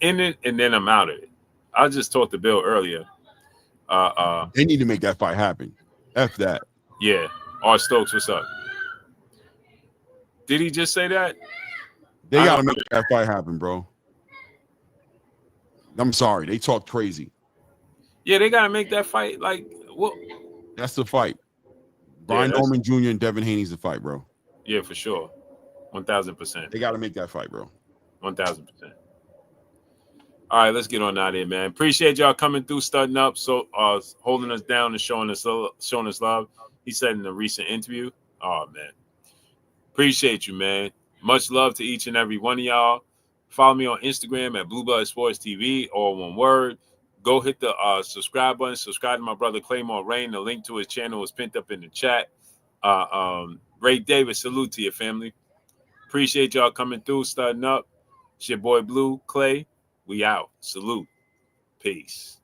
in it and then I'm out of it. I just talked to Bill earlier. They need to make that fight happen. F that. Yeah. R. Stokes, what's up? Did he just say that? They got to make that fight happen, bro. I'm sorry. They talk crazy. Yeah, they got to make that fight. Like, what? That's the fight. Brian Norman Jr. and Devin Haney's the fight, bro. Yeah, for sure. 1,000%. They got to make that fight, bro. 1,000%. All right, let's get on out of here, man. Appreciate y'all coming through, studding up, so holding us down and showing us love. He said in a recent interview. Oh, man. Appreciate you, man. Much love to each and every one of y'all. Follow me on Instagram at Blue Blood Sports TV, all one word. Go hit the subscribe button. Subscribe to my brother Claymore Rain. The link to his channel is pinned up in the chat. Ray Davis, salute to your family. Appreciate y'all coming through, studding up. It's your boy Blue, Clay. We out. Salute. Peace.